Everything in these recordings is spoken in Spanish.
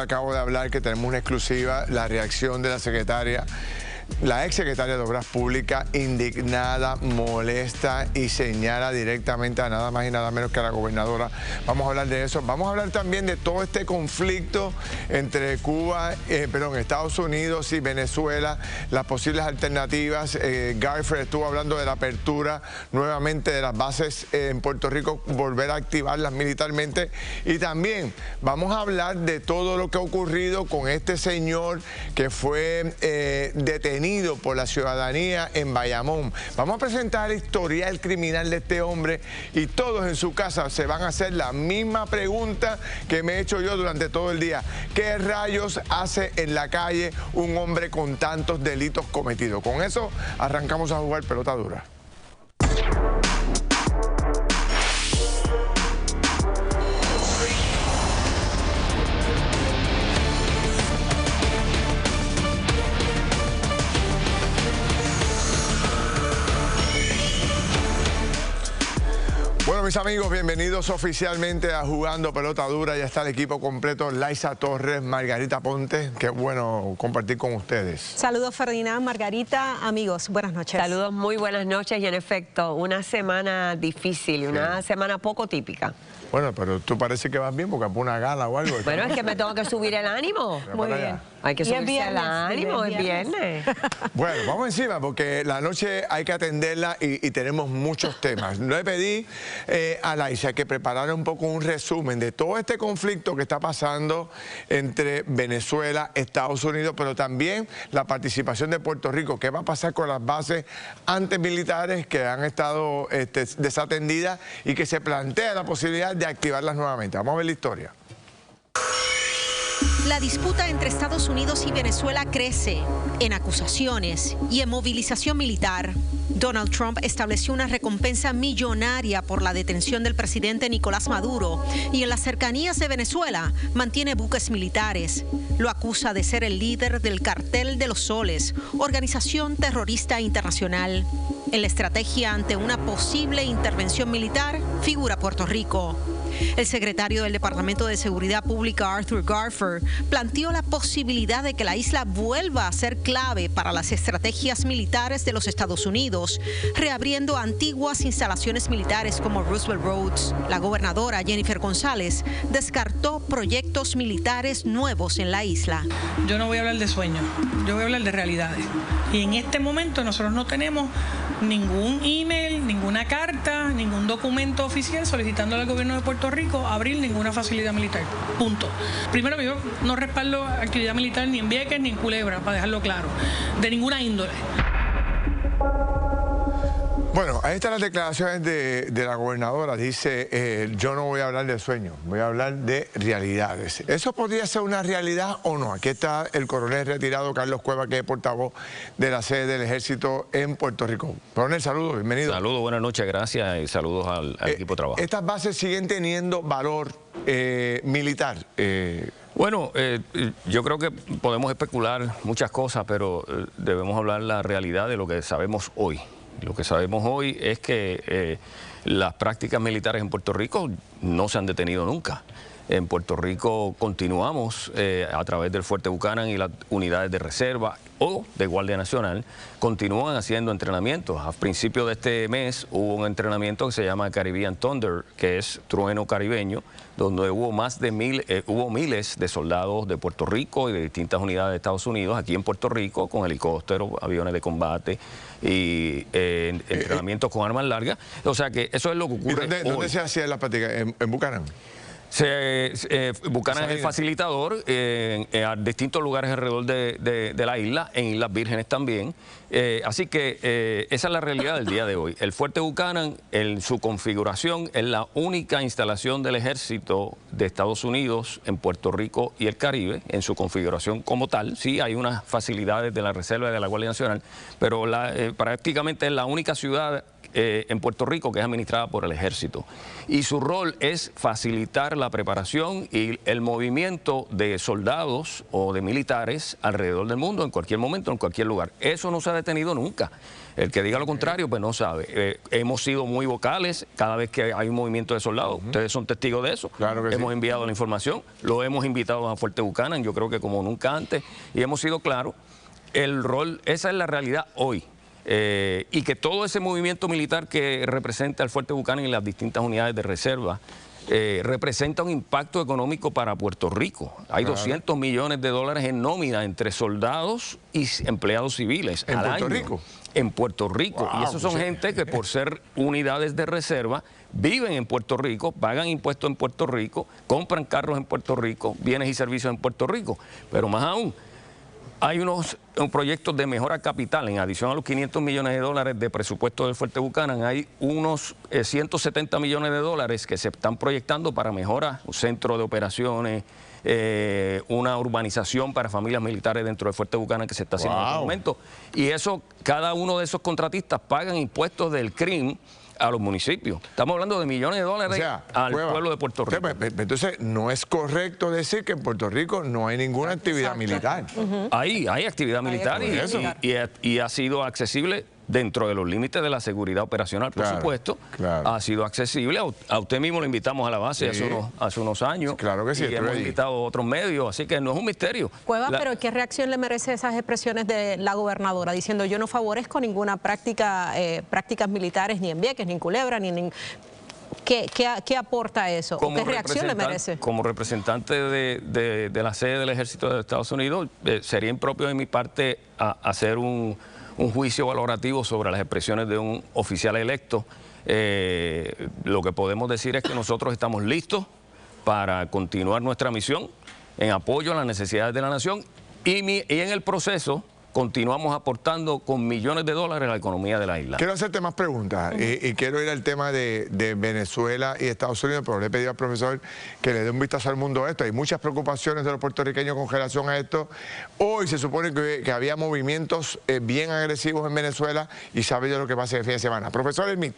Acabo de hablar que tenemos una exclusiva, la reacción de la secretaria, la ex secretaria de Obras Públicas, indignada, molesta y señala directamente a nada más y nada menos que a la gobernadora. Vamos a hablar de eso. Vamos a hablar también de todo este conflicto entre Estados Unidos y Venezuela, las posibles alternativas. Garfield estuvo hablando de la apertura nuevamente de las bases en Puerto Rico, volver a activarlas militarmente. Y también vamos a hablar de todo lo que ha ocurrido con este señor que fue detenido por la ciudadanía en Bayamón. Vamos a presentar el historial criminal de este hombre y todos en su casa se van a hacer la misma pregunta que me he hecho yo durante todo el día. ¿Qué rayos hace en la calle un hombre con tantos delitos cometidos? Con eso arrancamos a jugar pelota dura. Bueno, mis amigos, bienvenidos oficialmente a Jugando Pelota Dura. Ya está el equipo completo, Laisa Torres, Margarita Ponte. Qué bueno compartir con ustedes. Saludos, Ferdinand, Margarita, amigos, buenas noches. Saludos, muy buenas noches y en efecto, una semana difícil, una semana poco típica. Bueno, pero tú parece que vas bien porque es una gala o algo. Bueno, es que me tengo que subir el ánimo. Muy bien. Hay que subirse el ánimo, es viernes. Bueno, vamos encima porque la noche hay que atenderla y tenemos muchos temas. Le pedí a Laisa que preparara un poco un resumen de todo este conflicto que está pasando entre Venezuela, Estados Unidos, pero también la participación de Puerto Rico. ¿Qué va a pasar con las bases antimilitares que han estado desatendidas y que se plantea la posibilidad de activarlas nuevamente? Vamos a ver la historia. La disputa entre Estados Unidos y Venezuela crece en acusaciones y en movilización militar. Donald Trump estableció una recompensa millonaria por la detención del presidente Nicolás Maduro y en las cercanías de Venezuela mantiene buques militares. Lo acusa de ser el líder del Cartel de los Soles, organización terrorista internacional. En la estrategia ante una posible intervención militar figura Puerto Rico. El secretario del Departamento de Seguridad Pública, Arthur Garfield, planteó la posibilidad de que la isla vuelva a ser clave para las estrategias militares de los Estados Unidos, reabriendo antiguas instalaciones militares como Roosevelt Roads. La gobernadora Jennifer González descartó proyectos militares nuevos en la isla. Yo no voy a hablar de sueños, yo voy a hablar de realidades. Y en este momento nosotros no tenemos ningún email, ninguna carta, ningún documento oficial solicitando al gobierno de Puerto Rico abrir ninguna facilidad militar. Punto. Primero, yo no respaldo actividad militar ni en Vieques ni en Culebra, para dejarlo claro, de ninguna índole. Bueno, ahí están las declaraciones de la gobernadora. Dice, yo no voy a hablar de sueños, voy a hablar de realidades. ¿Eso podría ser una realidad o no? Aquí está el coronel retirado Carlos Cueva, que es portavoz de la sede del Ejército en Puerto Rico. Coronel, saludos, bienvenido. Saludos, buenas noches, gracias y saludos al equipo de trabajo. ¿Estas bases siguen teniendo valor militar? Bueno, yo creo que podemos especular muchas cosas, pero debemos hablar la realidad de lo que sabemos hoy. Lo que sabemos hoy es que las prácticas militares en Puerto Rico no se han detenido nunca. En Puerto Rico continuamos a través del Fuerte Buchanan y las unidades de reserva o de Guardia Nacional, continúan haciendo entrenamientos. A principios de este mes hubo un entrenamiento que se llama Caribbean Thunder, que es trueno caribeño, donde hubo miles de soldados de Puerto Rico y de distintas unidades de Estados Unidos aquí en Puerto Rico, con helicópteros, aviones de combate y entrenamientos con armas largas. O sea que eso es lo que ocurre. ¿Y dónde se hacía la práctica? ¿En Buchanan? Buchanan es el facilitador a distintos lugares alrededor de la isla, en Islas Vírgenes también. Así que esa es la realidad del día de hoy. El Fuerte Buchanan, en su configuración, es la única instalación del Ejército de Estados Unidos en Puerto Rico y el Caribe, en su configuración como tal. Sí, hay unas facilidades de la Reserva y de la Guardia Nacional, pero prácticamente es la única ciudad en Puerto Rico que es administrada por el Ejército. Y su rol es facilitar la preparación y el movimiento de soldados o de militares alrededor del mundo, en cualquier momento, en cualquier lugar. Eso no se ha detenido nunca. El que diga lo contrario, pues no sabe. Hemos sido muy vocales cada vez que hay un movimiento de soldados. Ustedes son testigos de eso. Claro que hemos enviado la información, lo hemos invitado a Fuerte Buchanan, yo creo que como nunca antes, y hemos sido claros. El rol, esa es la realidad hoy. Y que todo ese movimiento militar que representa el Fuerte Buchanan y las distintas unidades de reserva representa un impacto económico para Puerto Rico. Hay 200 millones de dólares en nómina entre soldados y empleados civiles ¿En al Puerto año. Rico? En Puerto Rico. Wow, y esos son gente que por ser unidades de reserva viven en Puerto Rico, pagan impuestos en Puerto Rico, compran carros en Puerto Rico, bienes y servicios en Puerto Rico. Pero más aún, hay unos proyectos de mejora capital, en adición a los 500 millones de dólares de presupuesto del Fuerte Buchanan, hay unos 170 millones de dólares que se están proyectando para mejora, un centro de operaciones, una urbanización para familias militares dentro del Fuerte Buchanan que se está haciendo en este momento. Y eso, cada uno de esos contratistas pagan impuestos del CRIM a los municipios. Estamos hablando de millones de dólares al pueblo de Puerto Rico. Entonces, no es correcto decir que en Puerto Rico no hay ninguna actividad militar. Hay actividad militar y ha sido accesible dentro de los límites de la seguridad operacional, por supuesto. Ha sido accesible. A usted mismo lo invitamos a la base hace unos años. Claro que sí. Y hemos invitado a otros medios, así que no es un misterio. Cueva, pero ¿qué reacción le merece esas expresiones de la gobernadora diciendo yo no favorezco ninguna prácticas militares ni en Vieques, ni en Culebra, ni en... ¿Qué aporta eso? ¿O qué reacción le merece? Como representante de la sede del Ejército de Estados Unidos, sería impropio de mi parte hacer un juicio valorativo sobre las expresiones de un oficial electo. Lo que podemos decir es que nosotros estamos listos para continuar nuestra misión en apoyo a las necesidades de la nación y en el proceso continuamos aportando con millones de dólares a la economía de la isla. Quiero hacerte más preguntas y quiero ir al tema de Venezuela y Estados Unidos, pero le he pedido al profesor que le dé un vistazo al mundo a esto. Hay muchas preocupaciones de los puertorriqueños con relación a esto. Hoy se supone que había movimientos bien agresivos en Venezuela y sabe yo lo que pasa el fin de semana. Profesor Hermit.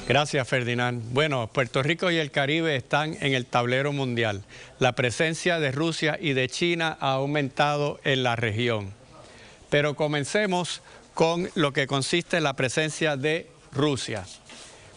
Gracias, Ferdinand. Bueno, Puerto Rico y el Caribe están en el tablero mundial. La presencia de Rusia y de China ha aumentado en la región. Pero comencemos con lo que consiste en la presencia de Rusia.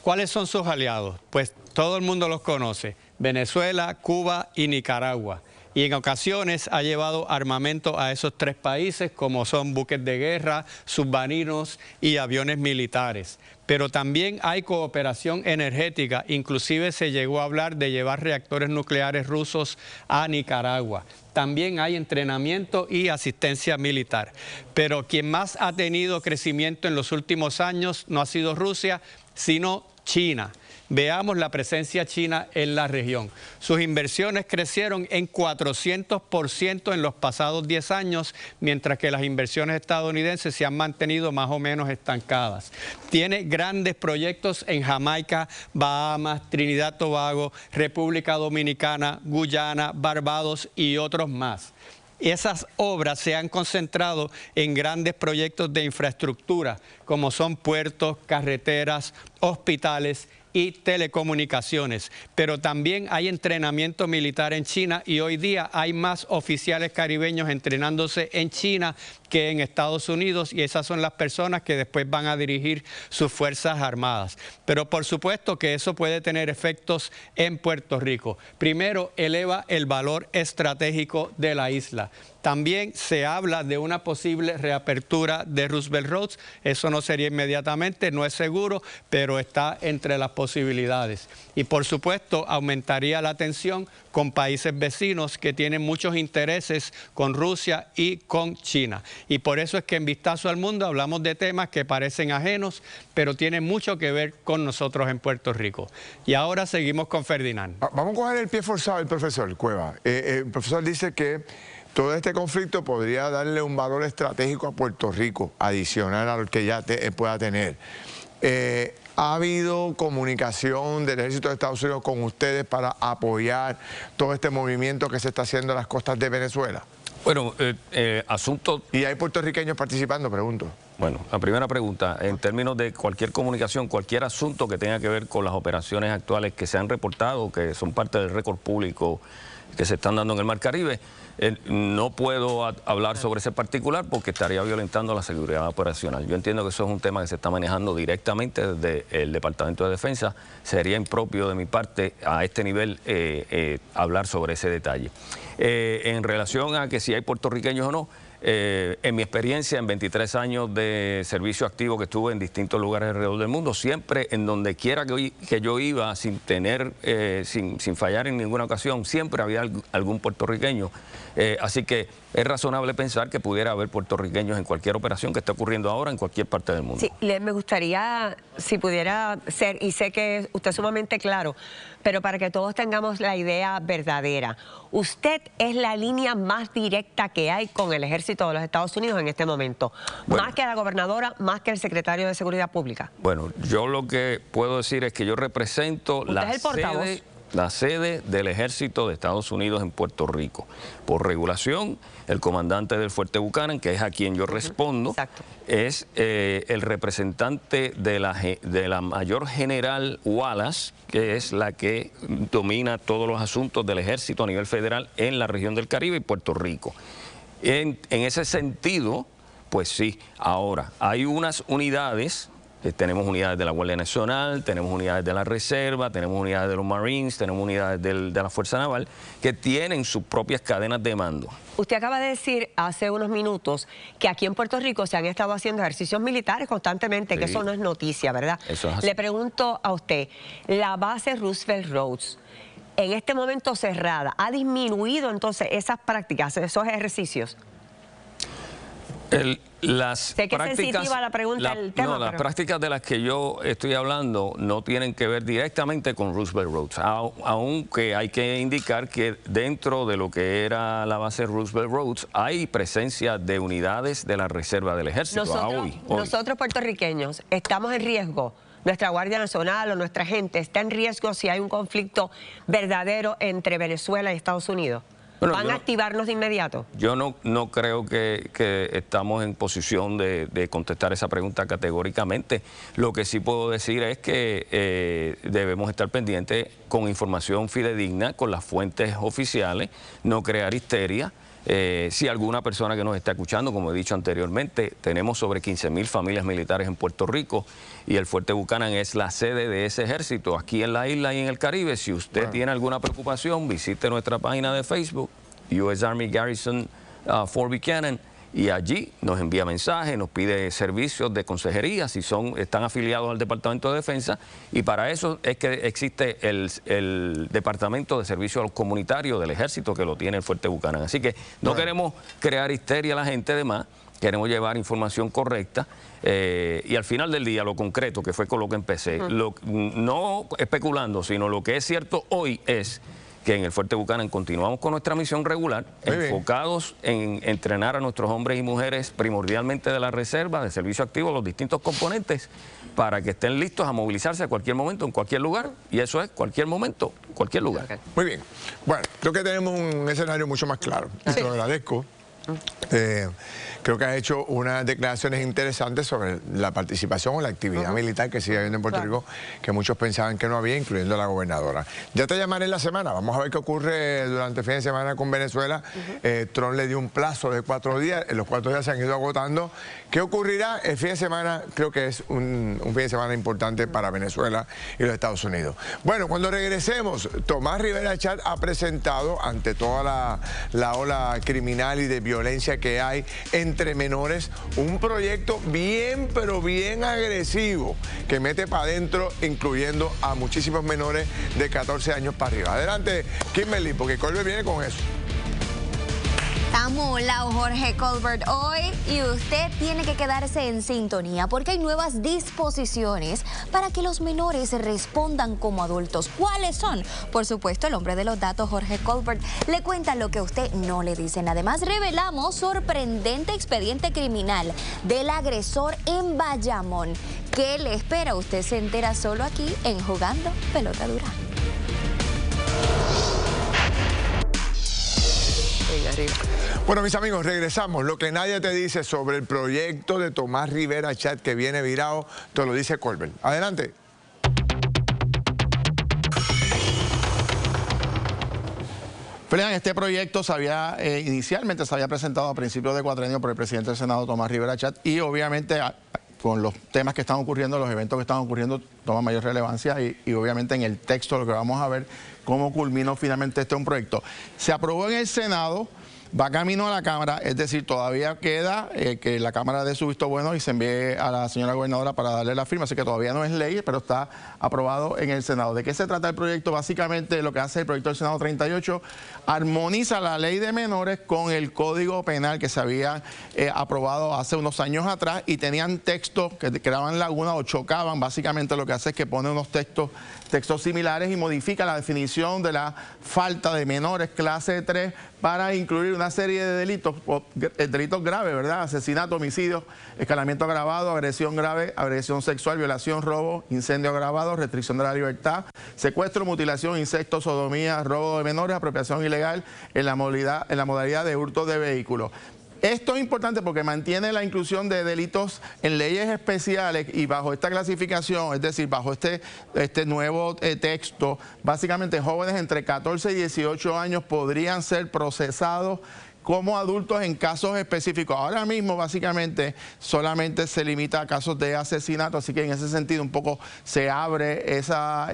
¿Cuáles son sus aliados? Pues todo el mundo los conoce: Venezuela, Cuba y Nicaragua. Y en ocasiones ha llevado armamento a esos tres países, como son buques de guerra, submarinos y aviones militares. Pero también hay cooperación energética, inclusive se llegó a hablar de llevar reactores nucleares rusos a Nicaragua. También hay entrenamiento y asistencia militar. Pero quien más ha tenido crecimiento en los últimos años no ha sido Rusia, sino China. Veamos la presencia china en la región. Sus inversiones crecieron en 400% en los pasados 10 años, mientras que las inversiones estadounidenses se han mantenido más o menos estancadas. Tiene grandes proyectos en Jamaica, Bahamas, Trinidad y Tobago, República Dominicana, Guyana, Barbados y otros más. Esas obras se han concentrado en grandes proyectos de infraestructura, como son puertos, carreteras, hospitales y telecomunicaciones. Pero también hay entrenamiento militar en China y hoy día hay más oficiales caribeños entrenándose en China que en Estados Unidos, y esas son las personas que después van a dirigir sus fuerzas armadas. Pero por supuesto que eso puede tener efectos en Puerto Rico. Primero, eleva el valor estratégico de la isla. También se habla de una posible reapertura de Roosevelt Roads. Eso no sería inmediatamente, no es seguro, pero está entre las posibilidades. Y por supuesto aumentaría la tensión con países vecinos que tienen muchos intereses con Rusia y con China. Y por eso es que en Vistazo al Mundo hablamos de temas que parecen ajenos, pero tienen mucho que ver con nosotros en Puerto Rico. Y ahora seguimos con Ferdinand. Vamos a coger el pie forzado del profesor Cueva. El profesor dice que todo este conflicto podría darle un valor estratégico a Puerto Rico, adicional a lo que ya pueda tener. ¿Ha habido comunicación del Ejército de Estados Unidos con ustedes para apoyar todo este movimiento que se está haciendo en las costas de Venezuela? Bueno, asunto... ¿Y hay puertorriqueños participando? Pregunto. Bueno, la primera pregunta, en términos de cualquier comunicación, cualquier asunto que tenga que ver con las operaciones actuales que se han reportado, que son parte del récord público que se están dando en el Mar Caribe, no puedo hablar sobre ese particular porque estaría violentando la seguridad operacional. Yo entiendo que eso es un tema que se está manejando directamente desde el Departamento de Defensa. Sería impropio de mi parte a este nivel hablar sobre ese detalle. En relación a que si hay puertorriqueños o no, en mi experiencia, en 23 años de servicio activo que estuve en distintos lugares alrededor del mundo, siempre en donde quiera que yo iba, sin fallar en ninguna ocasión, siempre había algún puertorriqueño. Así que es razonable pensar que pudiera haber puertorriqueños en cualquier operación que esté ocurriendo ahora en cualquier parte del mundo. Sí, me gustaría, si pudiera ser, y sé que usted es sumamente claro, pero para que todos tengamos la idea verdadera, usted es la línea más directa que hay con el ejército de los Estados Unidos en este momento, bueno, más que la gobernadora, más que el secretario de Seguridad Pública. Bueno, yo lo que puedo decir es que yo represento la sede del Ejército de Estados Unidos en Puerto Rico. Por regulación, el comandante del Fuerte Buchanan, que es a quien yo respondo, es el representante de la Mayor General Wallace, que es la que domina todos los asuntos del Ejército a nivel federal en la región del Caribe y Puerto Rico. En ese sentido, pues sí, ahora hay unas unidades. Tenemos unidades de la Guardia Nacional, tenemos unidades de la Reserva, tenemos unidades de los Marines, tenemos unidades de la Fuerza Naval que tienen sus propias cadenas de mando. Usted acaba de decir hace unos minutos que aquí en Puerto Rico se han estado haciendo ejercicios militares constantemente, sí, que eso no es noticia, ¿verdad? Eso es así. Le pregunto a usted, la base Roosevelt Roads, en este momento cerrada, ¿ha disminuido entonces esas prácticas, esos ejercicios? Sé que es sensitiva la pregunta del tema. No, las prácticas de las que yo estoy hablando no tienen que ver directamente con Roosevelt Roads, aunque hay que indicar que dentro de lo que era la base Roosevelt Roads hay presencia de unidades de la Reserva del Ejército. Nosotros puertorriqueños estamos en riesgo. Nuestra Guardia Nacional o nuestra gente está en riesgo si hay un conflicto verdadero entre Venezuela y Estados Unidos. Bueno, ¿van a activarnos de inmediato? Yo no creo que estamos en posición de contestar esa pregunta categóricamente. Lo que sí puedo decir es que debemos estar pendientes con información fidedigna, con las fuentes oficiales, no crear histeria. Si alguna persona que nos está escuchando, como he dicho anteriormente, tenemos sobre 15.000 familias militares en Puerto Rico y el Fuerte Buchanan es la sede de ese ejército aquí en la isla y en el Caribe. Si usted tiene alguna preocupación, visite nuestra página de Facebook, US Army Garrison Fort Buchanan, y allí nos envía mensajes, nos pide servicios de consejería si están afiliados al Departamento de Defensa, y para eso es que existe el Departamento de Servicios Comunitarios del Ejército, que lo tiene el Fuerte Buchanan. Así que no queremos crear histeria a la gente de más, queremos llevar información correcta y al final del día lo concreto, que fue con lo que empecé, no especulando, sino lo que es cierto hoy es que en el Fuerte Buchanan continuamos con nuestra misión regular, enfocados en entrenar a nuestros hombres y mujeres primordialmente de la Reserva, de servicio activo, los distintos componentes, para que estén listos a movilizarse a cualquier momento, en cualquier lugar, y eso es cualquier momento, cualquier lugar. Muy bien. Bueno, creo que tenemos un escenario mucho más claro, y te lo agradezco. Creo que ha hecho unas declaraciones interesantes sobre la participación o la actividad militar que sigue habiendo en Puerto Rico, que muchos pensaban que no había, incluyendo la gobernadora. Ya te llamaré en la semana, vamos a ver qué ocurre durante el fin de semana con Venezuela. Trump le dio un plazo de 4 días, los 4 días se han ido agotando. ¿Qué ocurrirá el fin de semana? Creo que es un fin de semana importante para Venezuela y los Estados Unidos. Bueno, cuando regresemos, Tomás Rivera Chat ha presentado, ante toda la ola criminal y de violencia que hay entre menores, un proyecto bien, pero bien agresivo, que mete para adentro, incluyendo a muchísimos menores de 14 años para arriba. Adelante, Kimberly, porque Colbert viene con eso. Estamos la Jorge Colbert hoy y usted tiene que quedarse en sintonía porque hay nuevas disposiciones para que los menores respondan como adultos. ¿Cuáles son? Por supuesto, el hombre de los datos, Jorge Colbert, le cuenta lo que a usted no le dicen. Además, revelamos sorprendente expediente criminal del agresor en Bayamón. ¿Qué le espera? Usted se entera solo aquí en Jugando Pelota Dura. Rico. Bueno, mis amigos, regresamos. Lo que nadie te dice sobre el proyecto de Tomás Rivera Chat que viene virado, te lo dice Colbert. Adelante. Este proyecto inicialmente se había presentado a principios de cuatrienio por el presidente del Senado, Tomás Rivera Chat, y obviamente con los temas que están ocurriendo, los eventos que están ocurriendo, toma mayor relevancia y obviamente en el texto lo que vamos a ver cómo culminó finalmente un proyecto. Se aprobó en el Senado, va camino a la Cámara, es decir, todavía queda que la Cámara dé su visto bueno y se envíe a la señora gobernadora para darle la firma, así que todavía no es ley, pero está aprobado en el Senado. ¿De qué se trata el proyecto? Básicamente lo que hace el proyecto del Senado 38, armoniza la ley de menores con el Código Penal que se había aprobado hace unos años atrás y tenían textos que creaban lagunas o chocaban. Básicamente lo que hace es que pone unos textos similares y modifica la definición de la falta de menores clase 3 para incluir una serie de delitos graves, ¿verdad? Asesinato, homicidio, escalamiento agravado, agresión grave, agresión sexual, violación, robo, incendio agravado, restricción de la libertad, secuestro, mutilación, incesto, sodomía, robo de menores, apropiación ilegal en la modalidad de hurto de vehículos. Esto es importante porque mantiene la inclusión de delitos en leyes especiales y bajo esta clasificación, es decir, bajo este nuevo texto, básicamente jóvenes entre 14 y 18 años podrían ser procesados como adultos en casos específicos. Ahora mismo básicamente solamente se limita a casos de asesinato, así que en ese sentido un poco se abre esa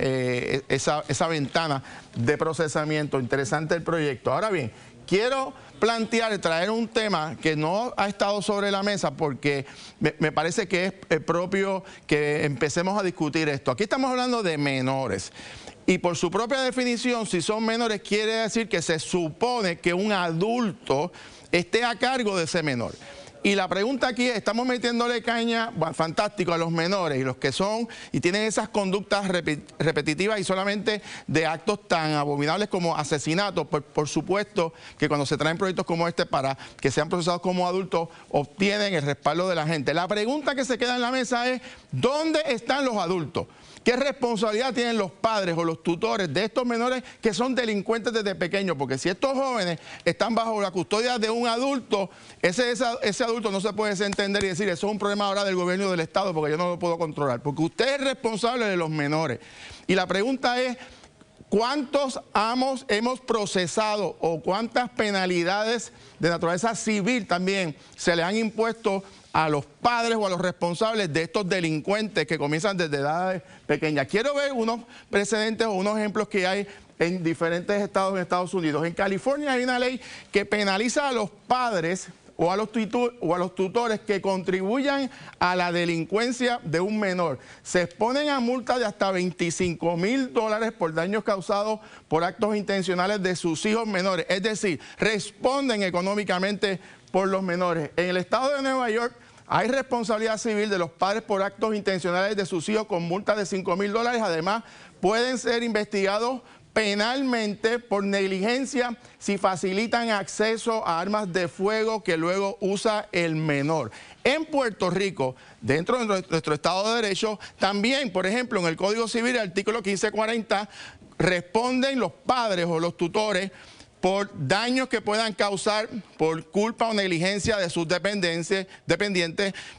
ventana de procesamiento. Interesante el proyecto. Ahora bien, quiero traer un tema que no ha estado sobre la mesa porque me parece que es propio que empecemos a discutir esto. Aquí estamos hablando de menores. Y por su propia definición, si son menores, quiere decir que se supone que un adulto esté a cargo de ese menor. Y la pregunta aquí es, estamos metiéndole caña, bueno, fantástico, a los menores y los que son y tienen esas conductas repetitivas y solamente de actos tan abominables como asesinatos. Por supuesto que cuando se traen proyectos como este para que sean procesados como adultos, obtienen el respaldo de la gente. La pregunta que se queda en la mesa es, ¿dónde están los adultos? ¿Qué responsabilidad tienen los padres o los tutores de estos menores que son delincuentes desde pequeños? Porque si estos jóvenes están bajo la custodia de un adulto, ese adulto no se puede desentender y decir, eso es un problema ahora del gobierno y del Estado porque yo no lo puedo controlar. Porque usted es responsable de los menores. Y la pregunta es, ¿cuántos hemos procesado o cuántas penalidades de naturaleza civil también se le han impuesto a los padres o a los responsables de estos delincuentes que comienzan desde edades pequeñas? Quiero ver unos precedentes o unos ejemplos que hay en diferentes estados en Estados Unidos. En California hay una ley que penaliza a los padres o a los tutores que contribuyan a la delincuencia de un menor. Se exponen a multa de hasta $25,000 por daños causados por actos intencionales de sus hijos menores. Es decir, responden económicamente por los menores. En el estado de Nueva York hay responsabilidad civil de los padres por actos intencionales de sus hijos con multa de $5,000. Además, pueden ser investigados penalmente por negligencia si facilitan acceso a armas de fuego que luego usa el menor. En Puerto Rico, dentro de nuestro Estado de Derecho, también, por ejemplo, en el Código Civil, el artículo 1540, responden los padres o los tutores por daños que puedan causar por culpa o negligencia de sus dependientes.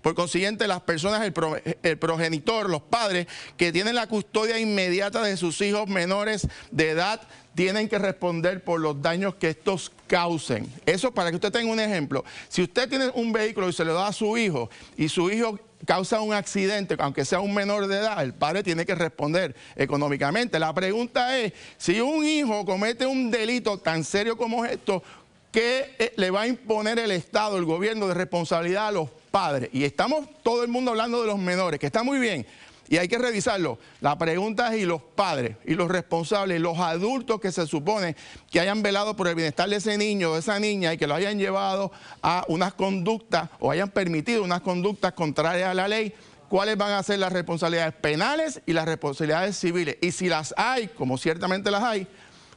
Por consiguiente, las personas, el progenitor, los padres que tienen la custodia inmediata de sus hijos menores de edad, tienen que responder por los daños que estos causen. Eso para que usted tenga un ejemplo. Si usted tiene un vehículo y se lo da a su hijo y su hijo causa un accidente, aunque sea un menor de edad, el padre tiene que responder económicamente. La pregunta es, si un hijo comete un delito tan serio como esto, ¿qué le va a imponer el Estado, el gobierno, de responsabilidad a los padres? Y estamos todo el mundo hablando de los menores, que está muy bien, y hay que revisarlo. La pregunta es, ¿y los padres, y los responsables, los adultos que se supone que hayan velado por el bienestar de ese niño o de esa niña y que lo hayan llevado a unas conductas o hayan permitido unas conductas contrarias a la ley? ¿Cuáles van a ser las responsabilidades penales y las responsabilidades civiles? Y si las hay, como ciertamente las hay,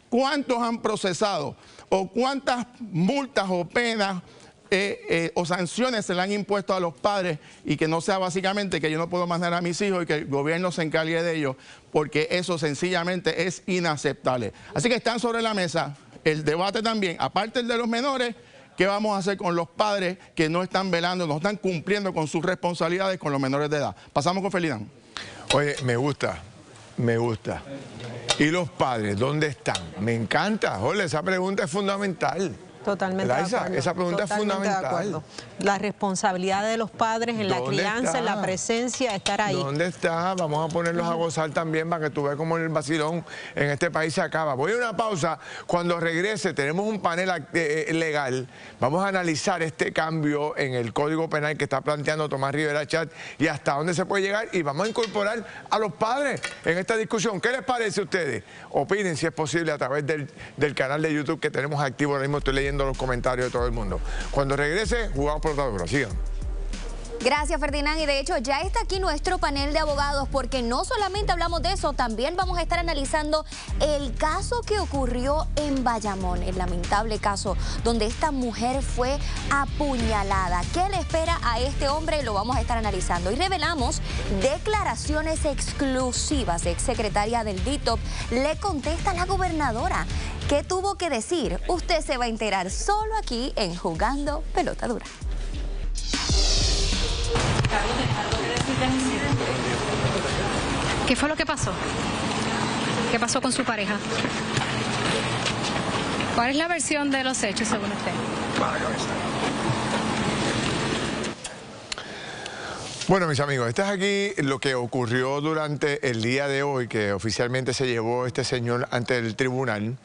¿cuántos han procesado o cuántas multas o penas o sanciones se le han impuesto a los padres y que no sea básicamente que yo no puedo mandar a mis hijos y que el gobierno se encargue de ellos, porque eso sencillamente es inaceptable. Así que están sobre la mesa el debate también, aparte del de los menores, ¿qué vamos a hacer con los padres que no están velando, no están cumpliendo con sus responsabilidades con los menores de edad? Pasamos con Ferdinand. Oye, me gusta. ¿Y los padres dónde están? Me encanta, Jorge, esa pregunta es fundamental. Totalmente de acuerdo. Esa pregunta es fundamental. La responsabilidad de los padres en la crianza, en la presencia, estar ahí. ¿Dónde está? Vamos a ponerlos a gozar también para que tú veas cómo el vacilón en este país se acaba. Voy a una pausa. Cuando regrese tenemos un panel legal. Vamos a analizar este cambio en el Código Penal que está planteando Tomás Rivera Chat y hasta dónde se puede llegar. Y vamos a incorporar a los padres en esta discusión. ¿Qué les parece a ustedes? Opinen si es posible a través del canal de YouTube que tenemos activo. Ahora mismo estoy leyendo los comentarios de todo el mundo. Cuando regrese, jugamos por otra dura. Sigan. Gracias, Ferdinand. Y de hecho ya está aquí nuestro panel de abogados, porque no solamente hablamos de eso, también vamos a estar analizando el caso que ocurrió en Bayamón, el lamentable caso donde esta mujer fue apuñalada. ¿Qué le espera a este hombre? Lo vamos a estar analizando. Y revelamos declaraciones exclusivas. Exsecretaria del DITOP le contesta a la gobernadora. ¿Qué tuvo que decir? Usted se va a enterar solo aquí en Jugando Pelota Dura. ¿Qué fue lo que pasó? ¿Qué pasó con su pareja? ¿Cuál es la versión de los hechos según usted? Bueno, mis amigos, este es aquí lo que ocurrió durante el día de hoy, que oficialmente se llevó este señor ante el tribunal.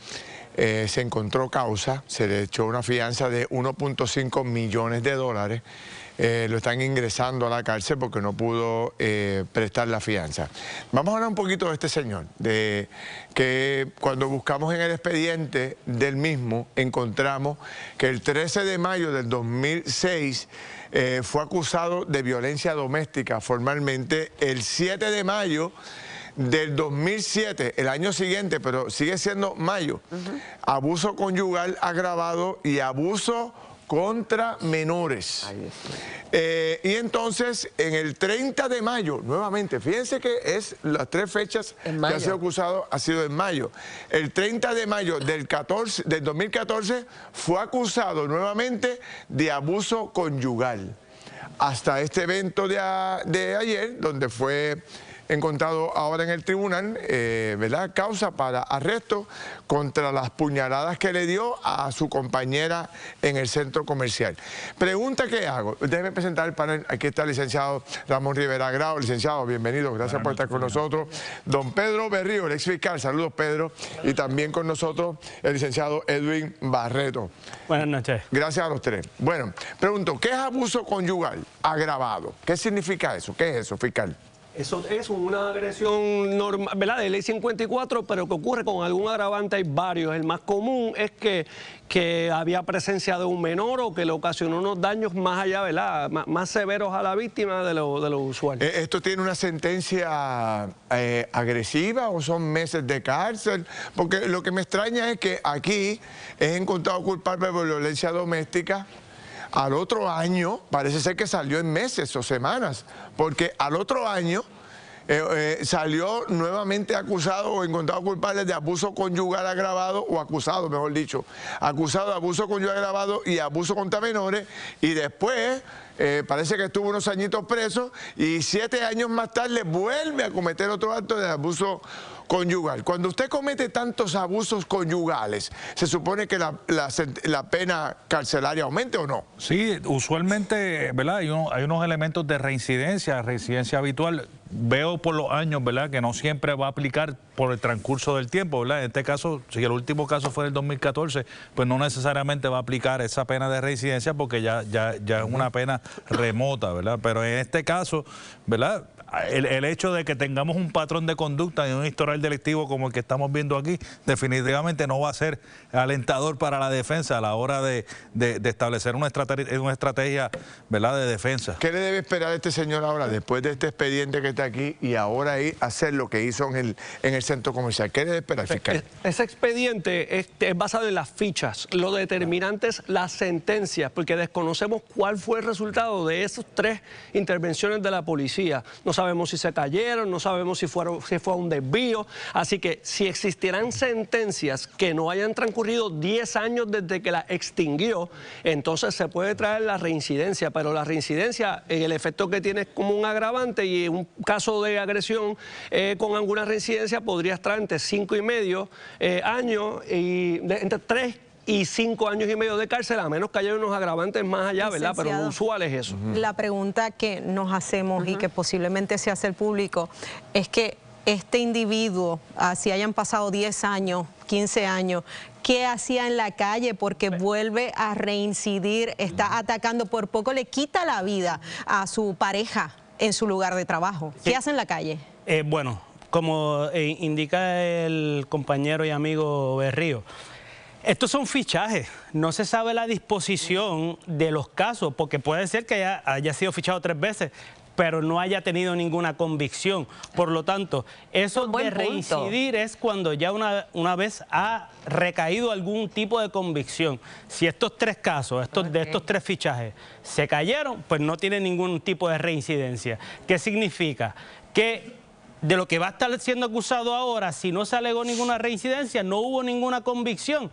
Se encontró causa, se le echó una fianza de 1.5 millones de dólares. Lo están ingresando a la cárcel porque no pudo prestar la fianza. Vamos a hablar un poquito de este señor, de que cuando buscamos en el expediente del mismo, encontramos que el 13 de mayo del 2006 fue acusado de violencia doméstica formalmente. El 7 de mayo del 2007, el año siguiente, pero sigue siendo mayo, abuso conyugal agravado y abuso contra menores. Y entonces, en el 30 de mayo, nuevamente, fíjense que es las tres fechas que ha sido acusado, ha sido en mayo. El 30 de mayo del 2014 fue acusado nuevamente de abuso conyugal. Hasta este evento de ayer, donde fue encontrado ahora en el tribunal, ¿verdad? Causa para arresto contra las puñaladas que le dio a su compañera en el centro comercial. Pregunta que hago. Déjeme presentar el panel. Aquí está el licenciado Ramón Rivera Grau. Licenciado, bienvenido. Gracias por estar con nosotros. Don Pedro Berrío, el ex fiscal. Saludos, Pedro. Y también con nosotros el licenciado Edwin Barreto. Buenas noches. Gracias a los tres. Bueno, pregunto, ¿qué es abuso conyugal agravado? ¿Qué significa eso? ¿Qué es eso, fiscal? Eso es una agresión normal, ¿verdad? De ley 54, pero que ocurre con algún agravante, hay varios. El más común es que había presencia de un menor o que le ocasionó unos daños más allá, ¿verdad? Más severos a la víctima de lo usual. ¿Esto tiene una sentencia agresiva o son meses de cárcel? Porque lo que me extraña es que aquí es encontrado culpable por violencia doméstica. Al otro año, parece ser que salió en meses o semanas, porque al otro año salió nuevamente acusado o encontrado culpable de abuso conyugal agravado, o acusado, mejor dicho, acusado de abuso conyugal agravado y abuso contra menores, y después parece que estuvo unos añitos preso y 7 años más tarde vuelve a cometer otro acto de abuso conyugal. Cuando usted comete tantos abusos conyugales, ¿se supone que la pena carcelaria aumente o no? Sí, usualmente, ¿verdad? Hay unos elementos de reincidencia habitual. Veo por los años, ¿verdad?, que no siempre va a aplicar por el transcurso del tiempo, ¿verdad? En este caso, si el último caso fue en el 2014, pues no necesariamente va a aplicar esa pena de reincidencia porque ya es una pena remota, ¿verdad? Pero en este caso, ¿verdad?, el hecho de que tengamos un patrón de conducta y un historial delictivo como el que estamos viendo aquí, definitivamente no va a ser alentador para la defensa a la hora de establecer una estrategia, ¿verdad?, de defensa. ¿Qué le debe esperar a este señor ahora, después de este expediente que está aquí, y ahora ir a hacer lo que hizo en el centro comercial? ¿Qué debe esperar, fiscal? Ese expediente es basado en las fichas. Lo determinante es las sentencias, porque desconocemos cuál fue el resultado de esas 3 intervenciones de la policía. No sabemos si se cayeron, no sabemos si fue un desvío. Así que si existieran sentencias que no hayan transcurrido 10 años desde que la extinguió, entonces se puede traer la reincidencia. Pero la reincidencia, el efecto que tiene es como un agravante, y en un caso de agresión con alguna reincidencia podría traer entre 5,5 años y entre 3 y 5 años y medio de cárcel, a menos que haya unos agravantes más allá, ¿verdad? Pero lo usual es eso. La pregunta que nos hacemos y que posiblemente se hace el público es que este individuo, si hayan pasado 10 años, 15 años, ¿qué hacía en la calle? Porque vuelve a reincidir, está atacando, por poco le quita la vida a su pareja en su lugar de trabajo. ¿Qué hace en la calle? Bueno, como indica el compañero y amigo Berrío, estos son fichajes, no se sabe la disposición de los casos, porque puede ser que haya sido fichado 3 veces, pero no haya tenido ninguna convicción. Por lo tanto, eso de reincidir es cuando ya una vez ha recaído algún tipo de convicción. Si estos 3 casos, de estos 3 fichajes, se cayeron, pues no tiene ningún tipo de reincidencia. ¿Qué significa? Que de lo que va a estar siendo acusado ahora, si no se alegó ninguna reincidencia, no hubo ninguna convicción.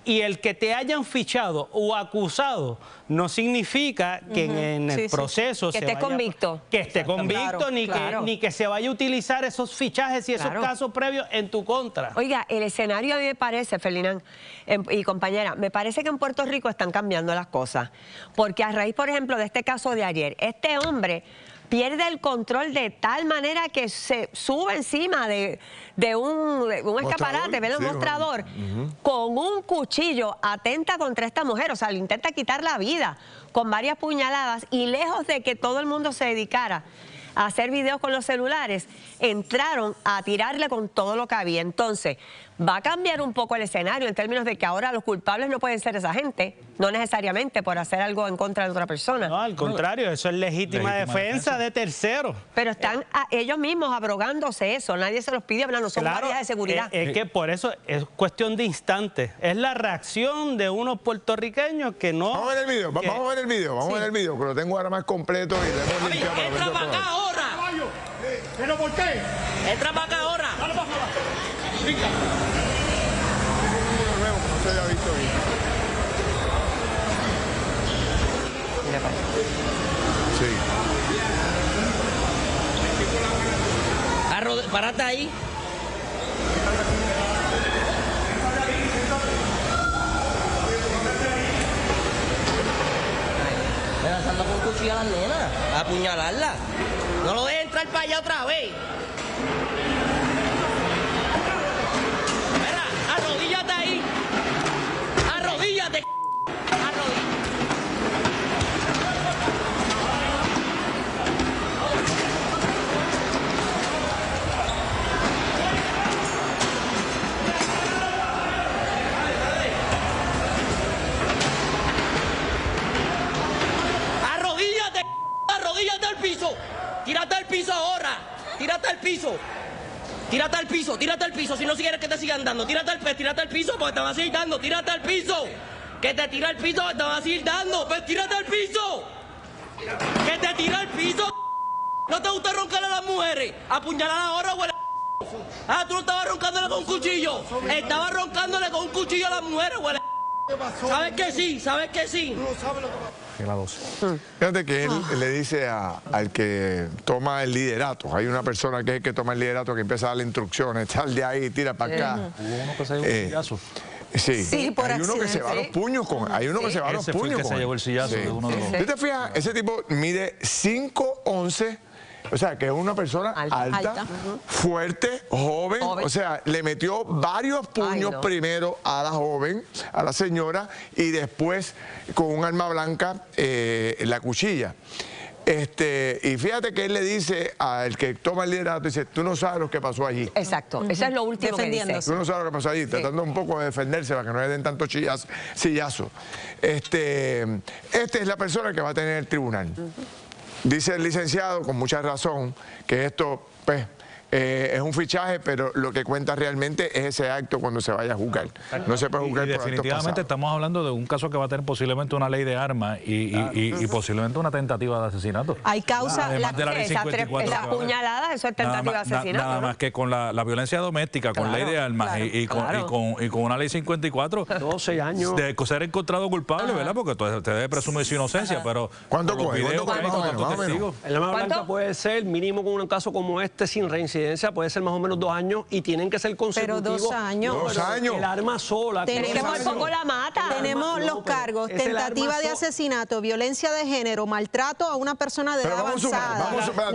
Y el que te hayan fichado o acusado no significa que en el proceso que esté convicto. Que esté convicto, claro, ni que se vaya a utilizar esos fichajes y esos casos previos en tu contra. Oiga, el escenario a mí me parece, Ferdinand y compañera, me parece que en Puerto Rico están cambiando las cosas. Porque a raíz, por ejemplo, de este caso de ayer, este hombre pierde el control de tal manera que se sube encima de un escaparate, ¿verdad? Un mostrador, con un cuchillo, atenta contra esta mujer, o sea, le intenta quitar la vida con varias puñaladas, y lejos de que todo el mundo se dedicara a hacer videos con los celulares, entraron a tirarle con todo lo que había. Entonces, va a cambiar un poco el escenario en términos de que ahora los culpables no pueden ser esa gente, no necesariamente por hacer algo en contra de otra persona. No, al contrario, eso es legítima defensa de terceros. Pero están ellos mismos abrogándose eso, nadie se los pide, hablando, son guardias de seguridad. Es que por eso es cuestión de instantes, es la reacción de unos puertorriqueños que no... Vamos a ver el video, vamos a ver el video, que lo tengo ahora más completo y le hemos limpiado para ¡Entra para acá ahora! ¿Pero por qué? ¡Entra para acá ahora! Dale para abajo. Brinca. Uno nuevo que no se haya visto ahí. Mira para allá. Sí. Párate ahí. Lanzando con cuchillo a las nenas, a apuñalarla. No lo dejes entrar para allá otra vez. Mira, arrodíllate ahí. Arrodíllate. Arrodíllate al piso. Tírate al piso ahora. Tírate al piso. Tírate al piso, tírate al piso. Si no quieres que te sigan dando, tírate al piso porque te van a seguir dando. Tírate al piso. Que te tira al piso porque te van a seguir dando. Pues tírate al piso. Que te tira al piso. ¿No te gusta roncarle a las mujeres? Apuñalar ahora, güey. Ah, tú no estabas roncándole con un cuchillo. Estabas roncándole con un cuchillo a las mujeres, güey. ¿Sabes que sí? ¿Sabes que sí? Fíjate que él le dice al que toma el liderato, hay una persona que es el que toma el liderato, que empieza a darle instrucciones, sal de ahí, tira para acá. Hubo uno que se llevó el sillazo. Sí, hay uno que se va a los puños con, hay uno que se va a los puños con. Se llevó el sillazo de uno de los. ¿Tú te fijas? Ese tipo mide 5'11". O sea, que es una persona alta. Fuerte, joven. O sea, le metió varios puños primero a la joven, a la señora, y después con un arma blanca la cuchilla. Y fíjate que él le dice al que toma el liderato, dice, tú no sabes lo que pasó allí. Exacto, eso es lo último que dice. Tú no sabes lo que pasó allí, tratando un poco de defenderse para que no le den tanto sillazo. Esta es la persona que va a tener el tribunal. Dice el licenciado, con mucha razón, que esto, pues, es un fichaje, pero lo que cuenta realmente es ese acto cuando se vaya a juzgar. No se puede juzgar y por definitivamente estamos hablando de un caso que va a tener posiblemente una ley de armas y posiblemente una tentativa de asesinato. Hay causa... Además de la ley 54. Las puñaladas, eso es tentativa de asesinato. Nada más que con la violencia doméstica, con ley de armas y con una ley 54. 12 años. De ser encontrado culpable, ¿verdad? Porque te debe presumir su inocencia, pero... ¿Cuánto coge? El arma blanca puede ser, mínimo con un caso como este, sin reincidencia, puede ser más o menos 2 años y tienen que ser consecutivos. Pero 2 años. 2 años. El arma sola. Tenemos poco la mata. Tenemos los cargos, tentativa de asesinato, violencia de género, maltrato a una persona de edad avanzada,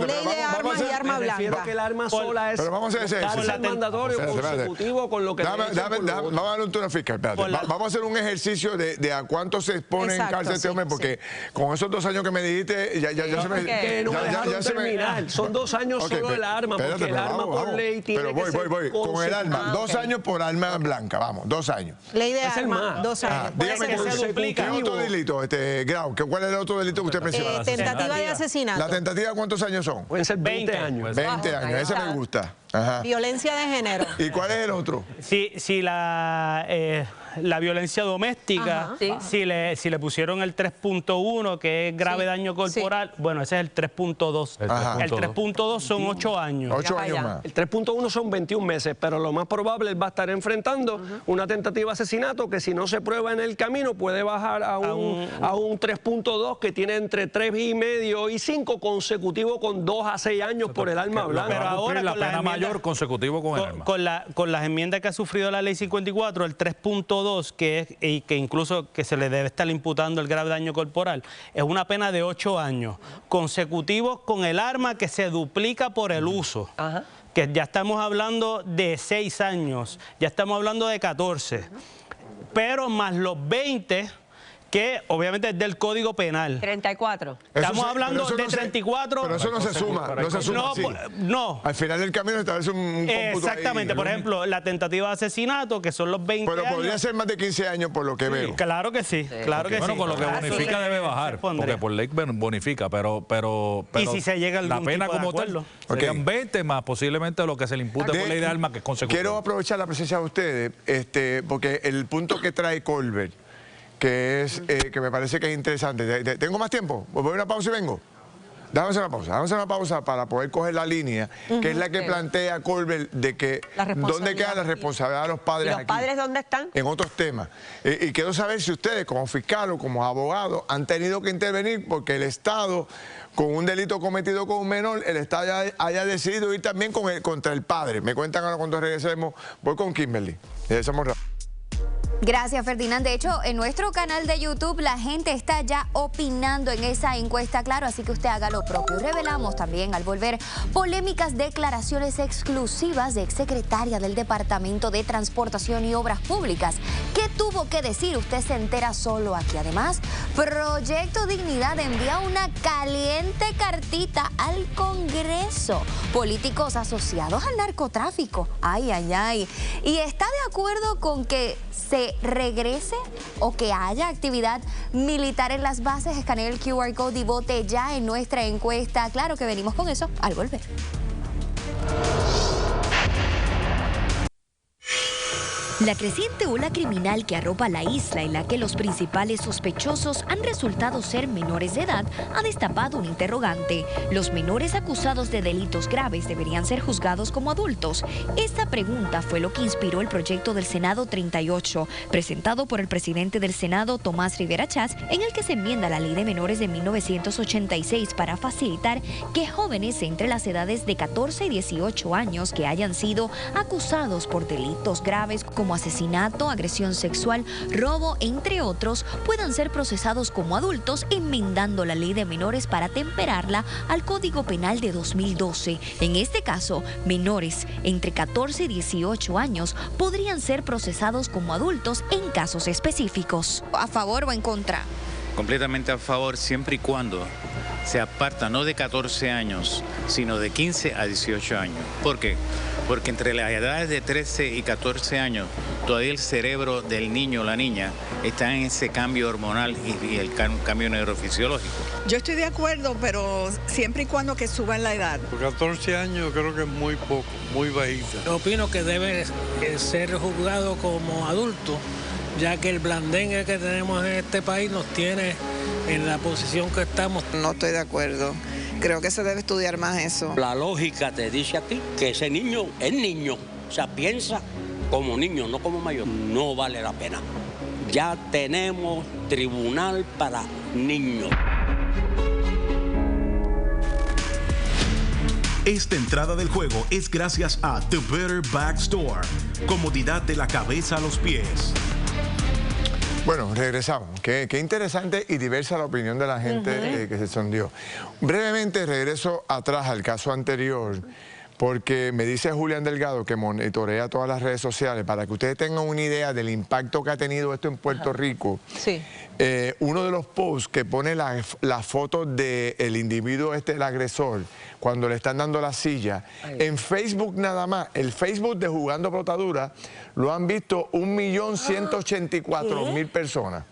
ley de armas y arma blanca. Que el arma sola es... Pero vamos a hacer eso. mandatorio consecutivo con lo que... Vamos a darle un turno fiscal, vamos a hacer un ejercicio de a cuánto se expone en cárcel este hombre, porque con esos 2 años que me dijiste, ya se me... Ya se me... Son 2 años solo el arma, porque el arma por ley tiene que ser... Voy, con el arma. 2 años por arma blanca, vamos, 2 años. Ley de arma, 2 años. Dígame que se duplica. ¿Qué otro delito, Grau? ¿Cuál es el otro delito que usted menciona? Tentativa de asesinato. ¿La tentativa cuántos años son? Pueden ser 20 años. 20 años, ese me gusta. Ajá. Violencia de género. ¿Y cuál es el otro? Si la violencia doméstica, si le pusieron el 3.1, que es grave daño corporal, bueno, ese es el 3.2. El 3.2 son 8 años. 8 años más. El 3.1 son 21 meses, pero lo más probable él va a estar enfrentando una tentativa de asesinato que si no se prueba en el camino puede bajar a un 3.2 que tiene entre 3,5 y 5 consecutivo con 2 a 6 años por el arma blanca. Pero ahora la pena mayor consecutivo con el arma. Con las enmiendas que ha sufrido la ley 54, el 3.2 que incluso que se le debe estar imputando el grave daño corporal, es una pena de 8 años consecutivos con el arma que se duplica por el uso. Que ya estamos hablando de 6 años, ya estamos hablando de 14, pero más los 20 que obviamente es del Código Penal. 34. Estamos hablando de 34. Pero eso no se suma, no se suma así. No. Al final del camino establece un cómputo. Exactamente, ahí, por ejemplo, la tentativa de asesinato, que son los 20 Pero años. podría ser más de 15 años por lo que veo. Claro que sí, claro que sí. Bueno, con lo que bonifica debe bajar, porque por ley bonifica, pero y si se llega a la pena como tal, serían 20 más posiblemente lo que se le impute por ley de armas, que es consecutivo. Quiero aprovechar la presencia de ustedes, porque el punto que trae Colbert, que me parece que es interesante. ¿Tengo más tiempo? ¿Voy a una pausa y vengo? Déjame hacer una pausa para poder coger la línea, que es la que plantea Colbert de que dónde queda la responsabilidad de los padres aquí. ¿Y los padres dónde están? En otros temas. Y quiero saber si ustedes, como fiscal o como abogado, han tenido que intervenir porque el Estado, con un delito cometido con un menor, el Estado haya decidido ir también contra el padre. Me cuentan ahora cuando regresemos. Voy con Kimberly. Regresamos rápido. Gracias, Ferdinand. De hecho, en nuestro canal de YouTube la gente está ya opinando en esa encuesta, claro, así que usted haga lo propio. Revelamos también al volver polémicas declaraciones exclusivas de exsecretaria del Departamento de Transportación y Obras Públicas. ¿Qué tuvo que decir? Usted se entera solo aquí. Además, Proyecto Dignidad envía una caliente cartita al Congreso. Políticos asociados al narcotráfico. Ay, ay, ay. Y está de acuerdo con que se regrese o que haya actividad militar en las bases. Escanee el QR Code y vote ya en nuestra encuesta. Claro que venimos con eso al volver. La creciente ola criminal que arropa la isla, en la que los principales sospechosos han resultado ser menores de edad, ha destapado un interrogante. ¿Los menores acusados de delitos graves deberían ser juzgados como adultos? Esta pregunta fue lo que inspiró el proyecto del Senado 38, presentado por el presidente del Senado, Tomás Rivera Chats, en el que se enmienda la Ley de Menores de 1986 para facilitar que jóvenes entre las edades de 14 y 18 años que hayan sido acusados por delitos graves como asesinato, agresión sexual, robo, entre otros, puedan ser procesados como adultos, enmendando la Ley de Menores para temperarla al Código Penal de 2012. En este caso, menores entre 14 y 18 años podrían ser procesados como adultos en casos específicos. ¿A favor o en contra? Completamente a favor, siempre y cuando se aparta no de 14 años, sino de 15 a 18 años. ¿Por qué? Porque entre las edades de 13 y 14 años, todavía el cerebro del niño o la niña está en ese cambio hormonal y el cambio neurofisiológico. Yo estoy de acuerdo, pero siempre y cuando que suban la edad. Por 14 años creo que es muy poco, muy bajita. Yo opino que debe ser juzgado como adulto, ya que el blandengue que tenemos en este país nos tiene en la posición que estamos. No estoy de acuerdo. Creo que se debe estudiar más eso. La lógica te dice a ti que ese niño es niño. O sea, piensa como niño, no como mayor. No vale la pena. Ya tenemos tribunal para niños. Esta entrada del juego es gracias a The Better Back Store. Comodidad de la cabeza a los pies. Bueno, regresamos. Qué interesante y diversa la opinión de la gente que se sondeó. Brevemente regreso atrás al caso anterior, porque me dice Julián Delgado, que monitorea todas las redes sociales, para que ustedes tengan una idea del impacto que ha tenido esto en Puerto Rico. Sí. Uno de los posts que pone la foto del individuo el agresor, cuando le están dando la silla, en Facebook nada más, el Facebook de Jugando Brotadura, lo han visto 1.184.000 personas.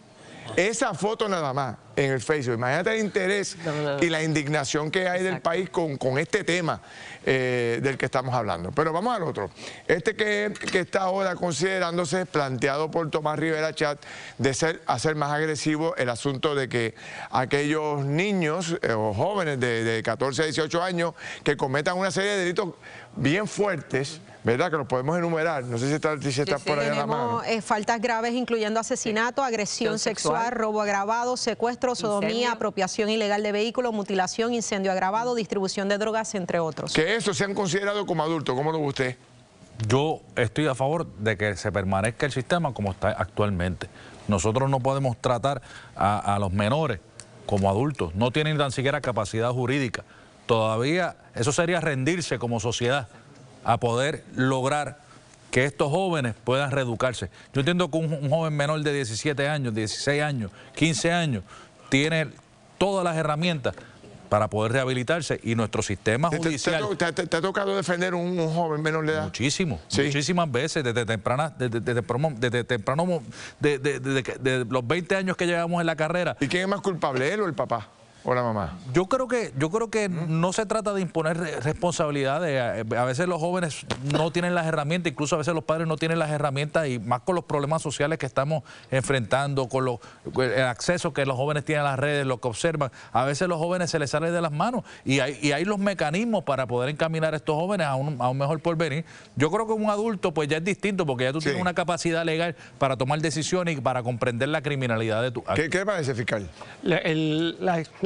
Esa foto nada más en el Facebook. Imagínate el interés y la indignación que hay del país con este tema del que estamos hablando. Pero vamos al otro. Este que está ahora considerándose, planteado por Tomás Rivera Chat, de hacer más agresivo el asunto de que aquellos niños o jóvenes de 14 a 18 años que cometan una serie de delitos bien fuertes, ¿verdad? Que los podemos enumerar. No sé si está por ahí en la mano. Faltas graves incluyendo asesinato, agresión sexual, robo agravado, secuestro, sodomía, apropiación ilegal de vehículos, mutilación, incendio agravado, distribución de drogas, entre otros. Que eso se han considerado como adultos. ¿Cómo lo ve usted? Yo estoy a favor de que se permanezca el sistema como está actualmente. Nosotros no podemos tratar a los menores como adultos. No tienen tan siquiera capacidad jurídica. Todavía eso sería rendirse como sociedad a poder lograr que estos jóvenes puedan reeducarse. Yo entiendo que un joven menor de 17 años, 16 años, 15 años, tiene todas las herramientas para poder rehabilitarse y nuestro sistema judicial... ¿Te ha tocado defender un joven menor de edad? Muchísimo, ¿sí? Muchísimas veces, desde los 20 años que llevamos en la carrera. ¿Y quién es más culpable, él o el papá? ¿O la mamá? Yo creo que no se trata de imponer responsabilidades. A veces los jóvenes no tienen las herramientas, incluso a veces los padres no tienen las herramientas, y más con los problemas sociales que estamos enfrentando, con el acceso que los jóvenes tienen a las redes, lo que observan. A veces los jóvenes se les sale de las manos y hay los mecanismos para poder encaminar a estos jóvenes a un mejor porvenir. Yo creo que un adulto pues ya es distinto, porque ya tú tienes una capacidad legal para tomar decisiones y para comprender la criminalidad de tu acto. ¿Qué le parece, fiscal?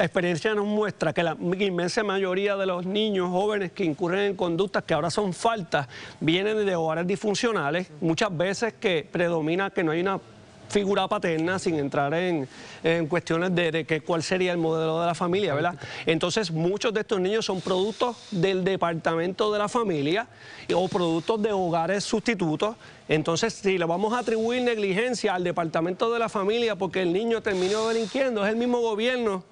La experiencia nos muestra que la inmensa mayoría de los niños jóvenes que incurren en conductas que ahora son faltas vienen de hogares disfuncionales, muchas veces que predomina que no hay una figura paterna, sin entrar en cuestiones de cuál sería el modelo de la familia, ¿verdad? Entonces, muchos de estos niños son productos del departamento de la familia o productos de hogares sustitutos. Entonces, si le vamos a atribuir negligencia al departamento de la familia porque el niño terminó delinquiendo, es el mismo gobierno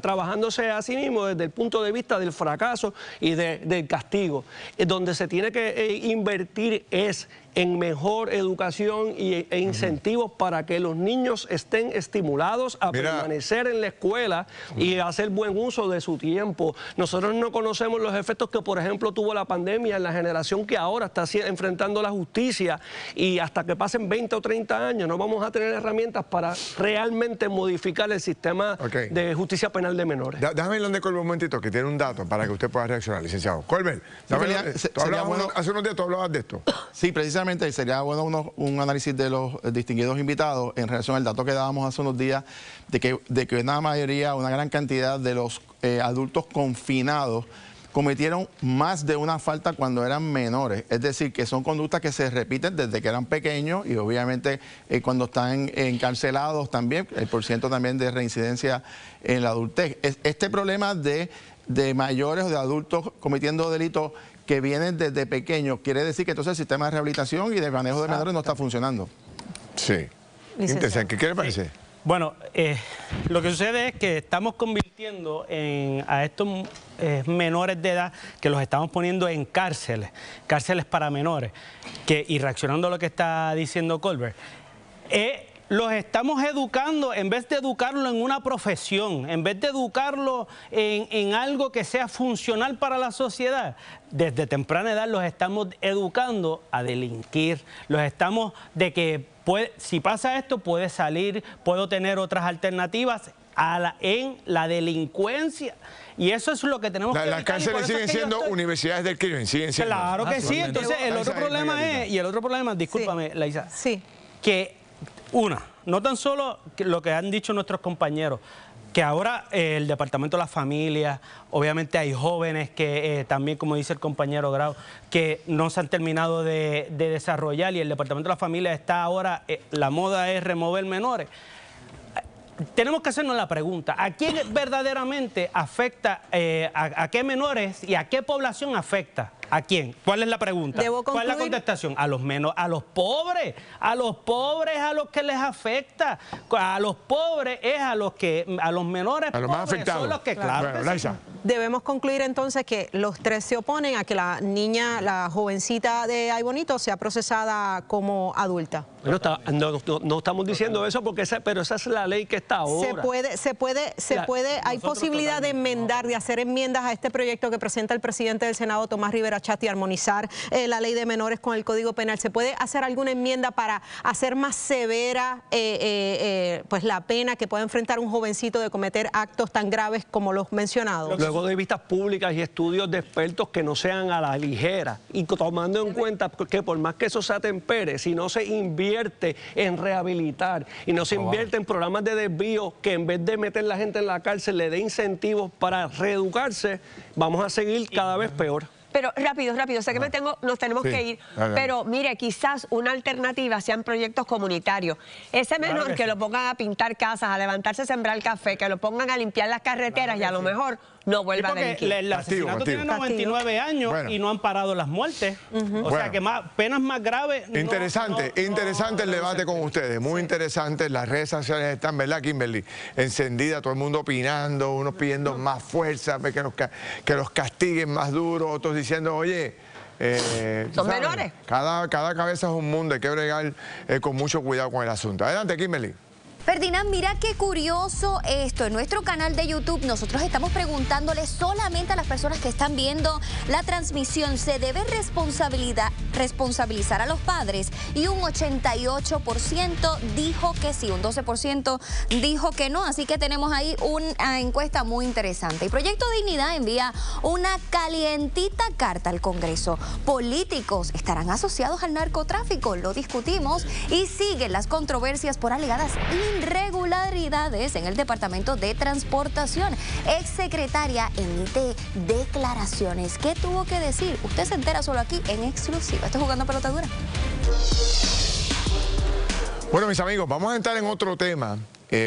trabajándose a sí mismo desde el punto de vista del fracaso y del castigo. Donde se tiene que invertir es en mejor educación e incentivos para que los niños estén estimulados a permanecer en la escuela y hacer buen uso de su tiempo. Nosotros no conocemos los efectos que, por ejemplo, tuvo la pandemia en la generación que ahora está enfrentando la justicia, y hasta que pasen 20 o 30 años no vamos a tener herramientas para realmente modificar el sistema de justicia penal de menores. Déjame ir donde Colbert un momentito, que tiene un dato para que usted pueda reaccionar, licenciado. Colbert, hace unos días tú hablabas de esto. Sí, precisamente sería bueno un análisis de los distinguidos invitados en relación al dato que dábamos hace unos días de que una mayoría, una gran cantidad de los adultos confinados cometieron más de una falta cuando eran menores. Es decir, que son conductas que se repiten desde que eran pequeños y obviamente cuando están encarcelados también, el porciento también de reincidencia en la adultez. Este problema de mayores o de adultos cometiendo delitos que vienen desde pequeños, quiere decir que entonces el sistema de rehabilitación y de manejo de menores no está funcionando. Sí. Interesante. ¿Qué le parece? Bueno, lo que sucede es que estamos convirtiendo a estos menores de edad, que los estamos poniendo en cárceles para menores, y reaccionando a lo que está diciendo Colbert, los estamos educando, en vez de educarlo en una profesión, en vez de educarlo en algo que sea funcional para la sociedad, desde temprana edad los estamos educando a delinquir, los estamos de que si pasa esto puede salir, puedo tener otras alternativas en la delincuencia. Y eso es lo que tenemos que evitar. Las cárceles siguen siendo universidades del crimen, siguen siendo. Claro que sí, entonces el otro problema es, discúlpame, Laisa, que no tan solo lo que han dicho nuestros compañeros, que ahora el Departamento de la Familia, obviamente hay jóvenes que también, como dice el compañero Grau, que no se han terminado de desarrollar, y el Departamento de la Familia está ahora, la moda es remover menores. Tenemos que hacernos la pregunta, ¿a quién verdaderamente afecta, a qué menores y a qué población afecta? ¿A quién? ¿Cuál es la pregunta? ¿Cuál es la contestación? A los pobres, a los que les afecta. A los pobres es a los menores, a los más afectados. Son los que, claro. Bueno, sí. Debemos concluir entonces que los tres se oponen a que la niña, la jovencita de Ay Bonito, sea procesada como adulta. Bueno, no estamos diciendo eso pero esa es la ley que está ahora. Hay posibilidad de enmendar, de hacer enmiendas a este proyecto que presenta el presidente del Senado, Tomás Rivera Chat, y armonizar la ley de menores con el Código Penal. ¿Se puede hacer alguna enmienda para hacer más severa pues la pena que puede enfrentar un jovencito de cometer actos tan graves como los mencionados? Luego de vistas públicas y estudios de expertos que no sean a la ligera, y tomando en cuenta que por más que eso se atempere, si no se invierte en rehabilitar y no se invierte en programas de desvío que en vez de meter a la gente en la cárcel le dé incentivos para reeducarse, vamos a seguir cada vez peor. Pero rápido, sé que nos tenemos que ir, pero mire, quizás una alternativa sean proyectos comunitarios. Ese menor que lo pongan a pintar casas, a levantarse a sembrar café, que lo pongan a limpiar las carreteras y a lo mejor no vuelva a delinquir. El asesinato tiene 99 años y no han parado las muertes. O sea que penas más graves. Interesante el debate con ustedes, muy interesante. Las redes sociales están, ¿verdad, Kimberly? Encendidas, todo el mundo opinando, unos pidiendo más fuerza, que los castiguen más duro, otros diciendo, oye, son menores. Cada cabeza es un mundo, hay que bregar con mucho cuidado con el asunto. Adelante, Kimberly. Ferdinand, mira qué curioso esto. En nuestro canal de YouTube nosotros estamos preguntándole solamente a las personas que están viendo la transmisión, ¿se debe responsabilizar a los padres? Y un 88% dijo que sí, un 12% dijo que no. Así que tenemos ahí una encuesta muy interesante. Y Proyecto Dignidad envía una calientita carta al Congreso. ¿Políticos estarán asociados al narcotráfico? Lo discutimos, y siguen las controversias por alegadas irregularidades en el Departamento de Transportación. Exsecretaria emite declaraciones. ¿Qué tuvo que decir? Usted se entera solo aquí en exclusiva. Estoy Jugando Pelota Dura. Bueno, mis amigos, vamos a entrar en otro tema.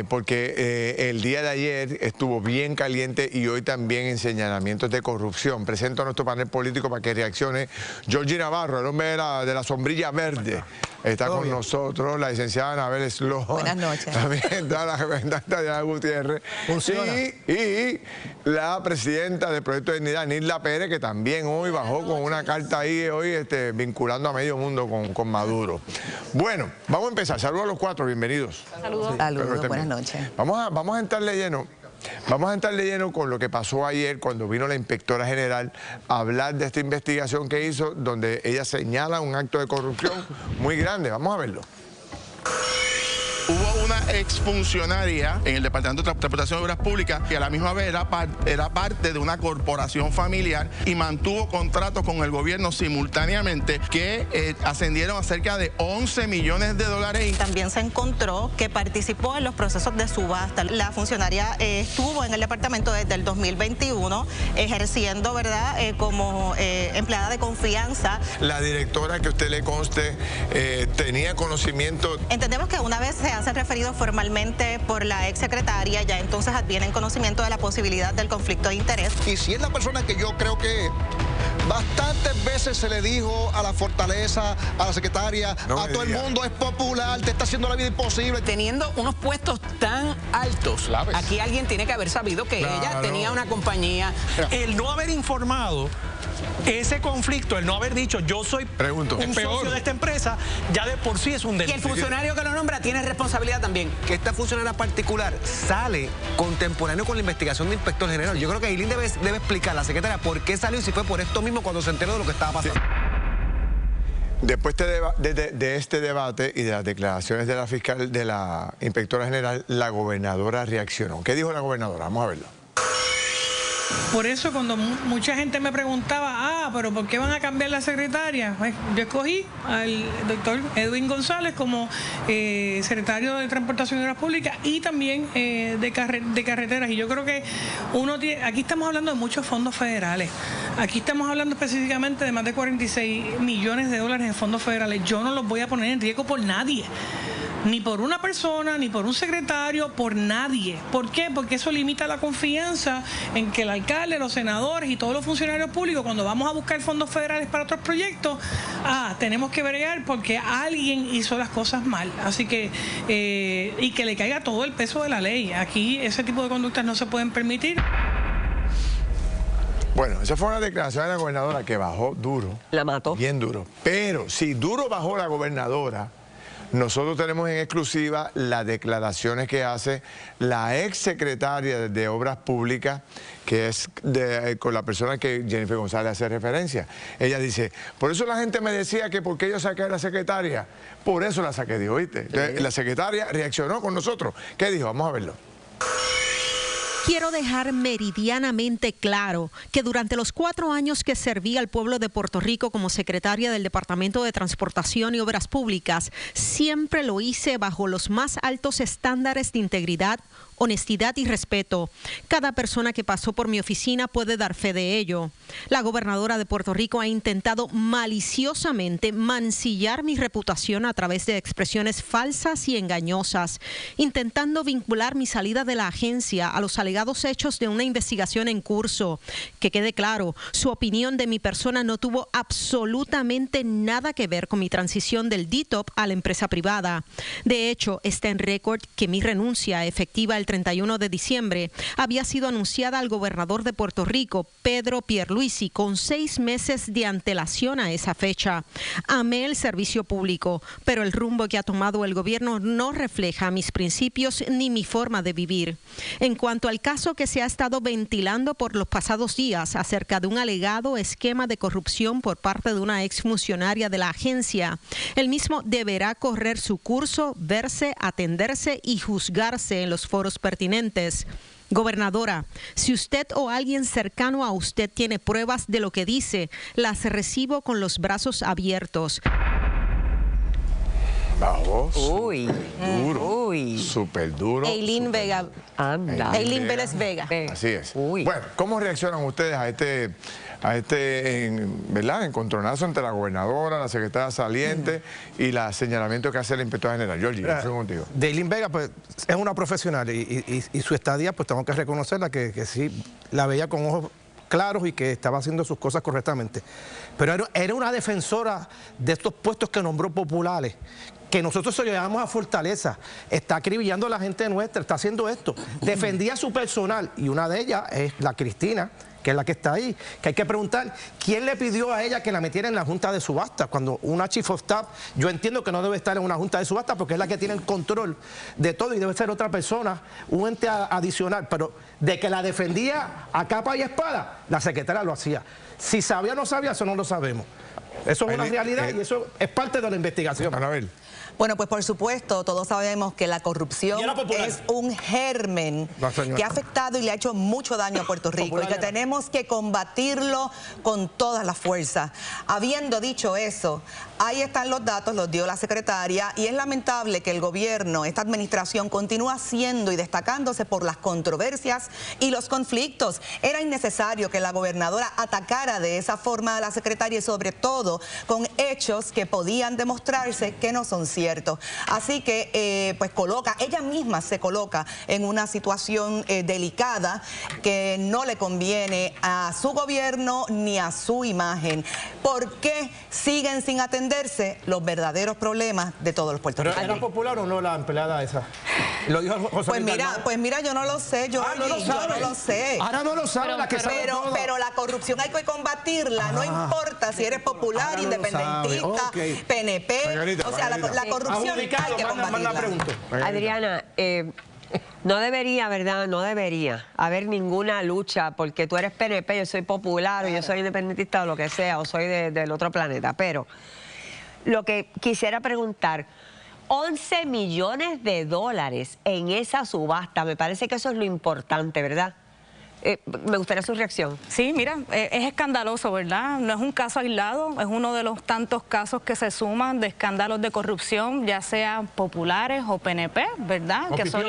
Porque el día de ayer estuvo bien caliente y hoy también en señalamientos de corrupción. Presento a nuestro panel político para que reaccione. Georgie Navarro, el hombre de la sombrilla verde. Está con nosotros la licenciada Anabel Sloan. Buenas noches. También está la representante Diana Gutiérrez. Y la presidenta del Proyecto de Dignidad, Nilda Pérez, que también hoy bajó con una carta ahí, vinculando a medio mundo con Maduro. Bueno, vamos a empezar. Saludos a los cuatro, bienvenidos. Saludos. Saludos, buenas noches. Vamos a entrarle lleno. Vamos a entrarle lleno con lo que pasó ayer cuando vino la inspectora general a hablar de esta investigación que hizo, donde ella señala un acto de corrupción muy grande. Vamos a verlo. Hubo una exfuncionaria en el Departamento de Transportación y Obras Públicas que a la misma vez era parte de una corporación familiar y mantuvo contratos con el gobierno simultáneamente que ascendieron a cerca de 11 millones de dólares. Y también se encontró que participó en los procesos de subasta. La funcionaria estuvo en el departamento desde el 2021 ejerciendo, ¿verdad?, como empleada de confianza. La directora, que a usted le conste, tenía conocimiento. Entendemos que una vez se hacen referidos formalmente por la exsecretaria, ya entonces advienen conocimiento de la posibilidad del conflicto de interés. Y si es la persona que yo creo que bastantes veces se le dijo a la Fortaleza, a la secretaria, a todo el mundo, es popular, te está haciendo la vida imposible. Teniendo unos puestos tan altos, aquí alguien tiene que haber sabido que ella tenía una compañía. El no haber informado ese conflicto, el no haber dicho yo soy un socio de esta empresa, ya de por sí es un delito. Y el funcionario que lo nombra tiene responsabilidad también. Que esta funcionaria particular sale contemporáneo con la investigación de inspector general. Yo creo que Eileen debe explicar a la secretaria por qué salió y si fue por esto mismo cuando se enteró de lo que estaba pasando. Después de este debate y de las declaraciones de la fiscal, de la inspectora general, la gobernadora reaccionó. ¿Qué dijo la gobernadora? Vamos a verlo. Por eso cuando mucha gente me preguntaba, pero ¿por qué van a cambiar la secretaria? Pues, yo escogí al doctor Edwin González como secretario de Transportación y Obras Públicas y también de carreteras. Y yo creo que aquí estamos hablando de muchos fondos federales. Aquí estamos hablando específicamente de más de 46 millones de dólares en fondos federales. Yo no los voy a poner en riesgo por nadie. Ni por una persona, ni por un secretario, por nadie. ¿Por qué? Porque eso limita la confianza en que el alcalde, los senadores y todos los funcionarios públicos, cuando vamos a buscar fondos federales para otros proyectos, tenemos que bregar porque alguien hizo las cosas mal. Así que, y que le caiga todo el peso de la ley. Aquí ese tipo de conductas no se pueden permitir. Bueno, esa fue una declaración de la gobernadora que bajó duro. La mató. Bien duro. Pero si duro bajó la gobernadora, nosotros tenemos en exclusiva las declaraciones que hace la exsecretaria de Obras Públicas, que es con la persona que Jennifer González hace referencia. Ella dice, por eso la gente me decía que por qué yo saqué a la secretaria, por eso la saqué, dijo, ¿oíste? Entonces, la secretaria reaccionó con nosotros. ¿Qué dijo? Vamos a verlo. Quiero dejar meridianamente claro que durante los 4 años que serví al pueblo de Puerto Rico como secretaria del Departamento de Transportación y Obras Públicas, siempre lo hice bajo los más altos estándares de integridad, honestidad y respeto. Cada persona que pasó por mi oficina puede dar fe de ello. La gobernadora de Puerto Rico ha intentado maliciosamente mancillar mi reputación a través de expresiones falsas y engañosas, intentando vincular mi salida de la agencia a los alegados hechos de una investigación en curso. Que quede claro, su opinión de mi persona no tuvo absolutamente nada que ver con mi transición del DTOP a la empresa privada. De hecho, está en récord que mi renuncia efectiva el 31 de diciembre había sido anunciada al gobernador de Puerto Rico, Pedro Pierluisi, con 6 meses de antelación a esa fecha. Amé el servicio público, pero el rumbo que ha tomado el gobierno no refleja mis principios ni mi forma de vivir. En cuanto al caso que se ha estado ventilando por los pasados días acerca de un alegado esquema de corrupción por parte de una exfuncionaria de la agencia, el mismo deberá correr su curso, verse, atenderse y juzgarse en los foros pertinentes. Gobernadora, si usted o alguien cercano a usted tiene pruebas de lo que dice, las recibo con los brazos abiertos. Bajó duro, súper duro. Eileen Vega. Eileen Vélez Vega. Así es. Bueno, ¿cómo reaccionan ustedes a este ¿verdad? encontronazo entre la gobernadora, la secretaria saliente y el señalamiento que hace el inspector general? Georgie, estoy contigo. De Eileen Vega, pues, es una profesional y su estadía, pues tengo que reconocerla que sí, la veía con ojos claros y que estaba haciendo sus cosas correctamente. Pero era una defensora de estos puestos que nombró populares, que nosotros se lo llamamos a Fortaleza. Está acribillando a la gente nuestra, está haciendo esto. Defendía a su personal y una de ellas es la Cristina, que es la que está ahí, que hay que preguntar quién le pidió a ella que la metiera en la junta de subasta, cuando una chief of staff, yo entiendo que no debe estar en una junta de subasta porque es la que tiene el control de todo y debe ser otra persona, un ente adicional, pero de que la defendía a capa y espada, la secretaria lo hacía. Si sabía o no sabía, eso no lo sabemos. Eso es una realidad y eso es parte de la investigación. Anabel. Bueno, pues por supuesto, todos sabemos que la corrupción es un germen que ha afectado y le ha hecho mucho daño a Puerto Rico y que tenemos que combatirlo con todas las fuerzas. Habiendo dicho eso, Ahí están los datos, los dio la secretaria, y es lamentable que el gobierno, esta administración, continúa siendo y destacándose por las controversias y los conflictos. Era innecesario que la gobernadora atacara de esa forma a la secretaria y sobre todo con hechos que podían demostrarse que no son ciertos. Así que pues ella misma se coloca en una situación delicada que no le conviene a su gobierno ni a su imagen. ¿Por qué siguen sin atenderse los verdaderos problemas de todos los puertorriqueños? ¿Era popular o no la empleada esa? Lo dijo José pues mira, yo no lo sé, yo no lo sé. Ahora no lo sabe la que sabe todo. Pero la corrupción hay que combatirla, no importa si eres popular, independentista, PNP, Margarita, o sea, la corrupción hay que combatirla. Adriana, no debería, ¿verdad? No debería haber ninguna lucha porque tú eres PNP, yo soy popular, o yo soy independentista o lo que sea, o soy del otro planeta. Pero lo que quisiera preguntar, 11 millones de dólares en esa subasta, me parece que eso es lo importante, ¿verdad? Me gustaría su reacción. Sí, mira, es escandaloso, ¿verdad? No es un caso aislado, es uno de los tantos casos que se suman de escándalos de corrupción, ya sean populares o PNP, ¿verdad? Que son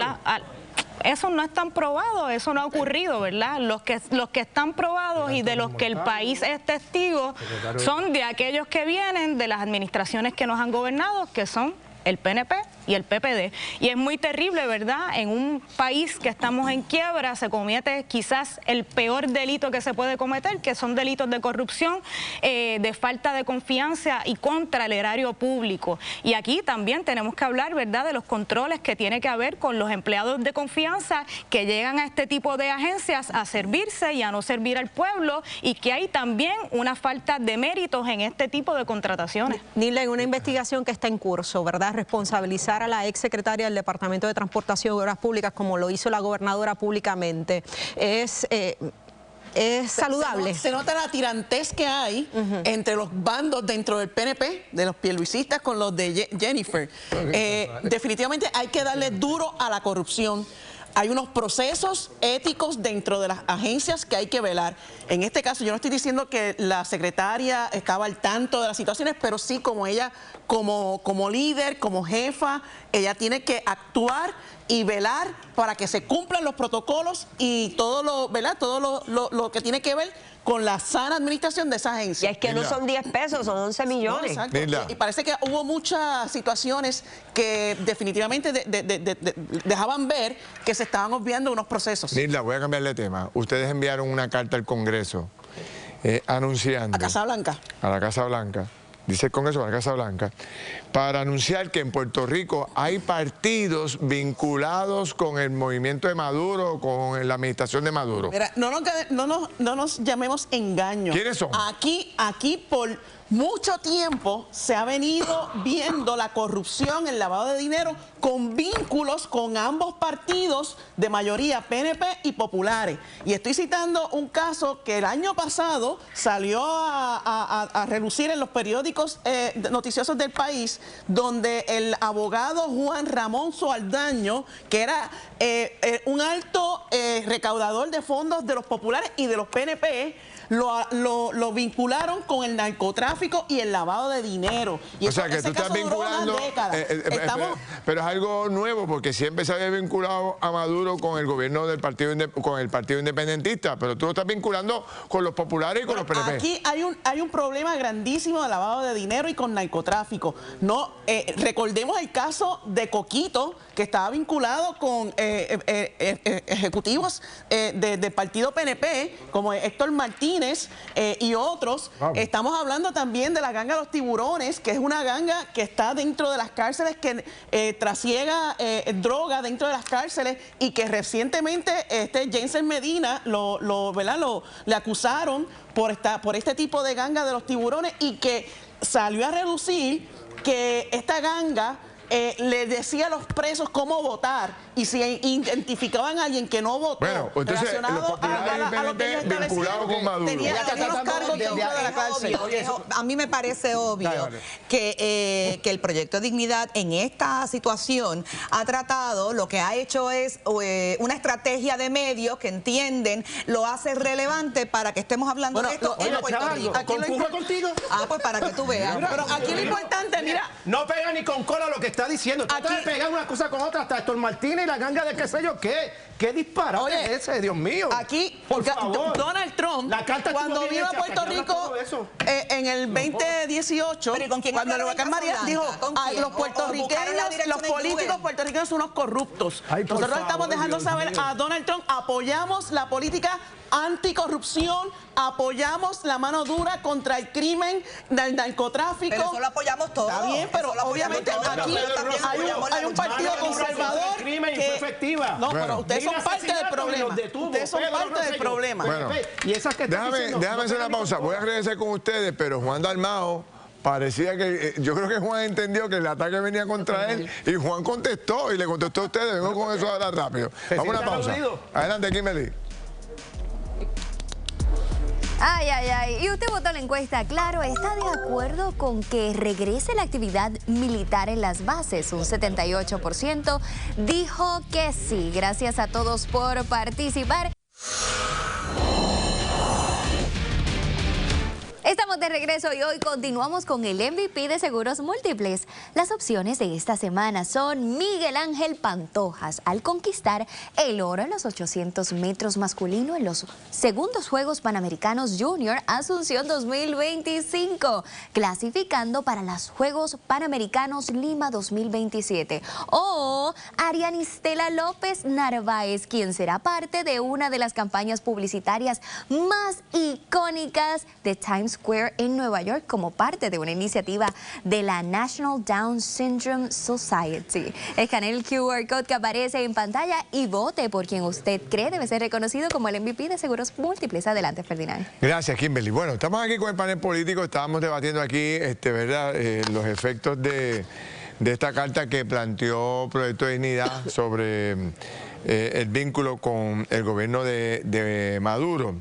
eso no están probados, eso no ha ocurrido, ¿verdad? Los que están probados y de los que el país es testigo son de aquellos que vienen de las administraciones que nos han gobernado, que son el PNP y el PPD. Y es muy terrible, ¿verdad? En un país que estamos en quiebra se comete quizás el peor delito que se puede cometer, que son delitos de corrupción, de falta de confianza y contra el erario público. Y aquí también tenemos que hablar, ¿verdad?, de los controles que tiene que haber con los empleados de confianza que llegan a este tipo de agencias a servirse y a no servir al pueblo, y que hay también una falta de méritos en este tipo de contrataciones. Nilda, en una investigación que está en curso, ¿verdad?, responsabilizar a la exsecretaria del Departamento de Transportación y Obras Públicas, como lo hizo la gobernadora públicamente, es saludable. Se nota la tirantez que hay entre los bandos dentro del PNP, de los pierluisistas con los de Jennifer. Definitivamente hay que darle duro a la corrupción. Hay unos procesos éticos dentro de las agencias que hay que velar. En este caso, yo no estoy diciendo que la secretaria estaba al tanto de las situaciones, pero sí como ella, como líder, como jefa, ella tiene que actuar y velar para que se cumplan los protocolos y todo lo, ¿verdad?, todo lo que tiene que ver con la sana administración de esa agencia. Y es que no son 10 pesos, son 11 millones. No, exacto. Y parece que hubo muchas situaciones que definitivamente dejaban ver que se estaban obviando unos procesos. Nilda, voy a cambiarle de tema. Ustedes enviaron una carta al Congreso anunciando... A Casa Blanca. A la Casa Blanca. Dice el Congreso, a la Casa Blanca, para anunciar que en Puerto Rico hay partidos vinculados con el movimiento de Maduro, con la administración de Maduro. Mira, no nos llamemos engaño. ¿Quiénes son? Aquí por mucho tiempo se ha venido viendo la corrupción, el lavado de dinero, con vínculos con ambos partidos de mayoría PNP y populares. Y estoy citando un caso que el año pasado salió a relucir en los periódicos noticiosos del país, donde el abogado Juan Ramón Soaldaño, que era un alto recaudador de fondos de los populares y de los PNP, lo vincularon con el narcotráfico y el lavado de dinero. Y o sea, que tú estás vinculando... pero es algo nuevo, porque siempre se había vinculado a Maduro con el gobierno del partido, con el partido independentista, pero tú lo estás vinculando con los populares y con los PNP. Aquí hay un problema grandísimo de lavado de dinero y con narcotráfico. Recordemos el caso de Coquito, que estaba vinculado con ejecutivos del partido PNP, como Héctor Martínez y otros. Estamos hablando también de la ganga de los tiburones, que es una ganga que está dentro de las cárceles, que trasiega droga dentro de las cárceles, y que recientemente Jensen Medina le acusaron por este tipo de ganga de los tiburones, y que salió a reducir que esta ganga le decía a los presos cómo votar y si identificaban a alguien que no votó relacionado a lo que ellos establecieron, con Maduro. tenía unos cargos dentro de la cárcel. A mí me parece obvio que el Proyecto de Dignidad en esta situación ha tratado, lo que ha hecho es una estrategia de medios que entienden, lo hace relevante para que estemos hablando de esto en Puerto Rico. ¿Concurro contigo? Pues para que tú veas. Pero aquí lo importante, mira, no pega ni con cola lo que está diciendo. Trata de pegar una cosa con otra, hasta Héctor Martínez y la ganga de qué sé yo qué. ¿Qué disparate es ese, Dios mío? Aquí, por favor. Donald Trump, cuando vino a Puerto Rico en el 2018, cuando el huracán María dijo, los puertorriqueños, los políticos puertorriqueños son unos corruptos. Nosotros estamos dejando saber a Donald Trump, apoyamos la política anticorrupción, apoyamos la mano dura contra el crimen del narcotráfico. Pero eso lo apoyamos todos. Está bien, pero obviamente aquí hay un partido conservador que... No, pero ustedes son parte del problema. Ustedes son parte del problema. Bueno, déjame hacer una pausa. Voy a regresar con ustedes, pero Juan Dalmao parecía que, yo creo que Juan entendió que el ataque venía contra él y Juan contestó y le contestó a ustedes. Vengo con eso ahora rápido. Vamos a una pausa. Adelante, Kimberly. Ay, ay, ay. Y usted votó la encuesta, claro, ¿está de acuerdo con que regrese la actividad militar en las bases? Un 78% dijo que sí. Gracias a todos por participar. Estamos de regreso y hoy continuamos con el MVP de Seguros Múltiples. Las opciones de esta semana son Miguel Ángel Pantojas al conquistar el oro en los 800 metros masculino en los segundos Juegos Panamericanos Junior Asunción 2025, clasificando para los Juegos Panamericanos Lima 2027. O Arianistela López Narváez, quien será parte de una de las campañas publicitarias más icónicas de Times Square en Nueva York como parte de una iniciativa de la National Down Syndrome Society. Escanee el QR Code que aparece en pantalla y vote por quien usted cree debe ser reconocido como el MVP de Seguros Múltiples. Adelante, Ferdinand. Gracias, Kimberly. Bueno, estamos aquí con el panel político, estábamos debatiendo aquí ¿verdad? Los efectos de esta carta que planteó Proyecto de Dignidad sobre el vínculo con el gobierno de Maduro.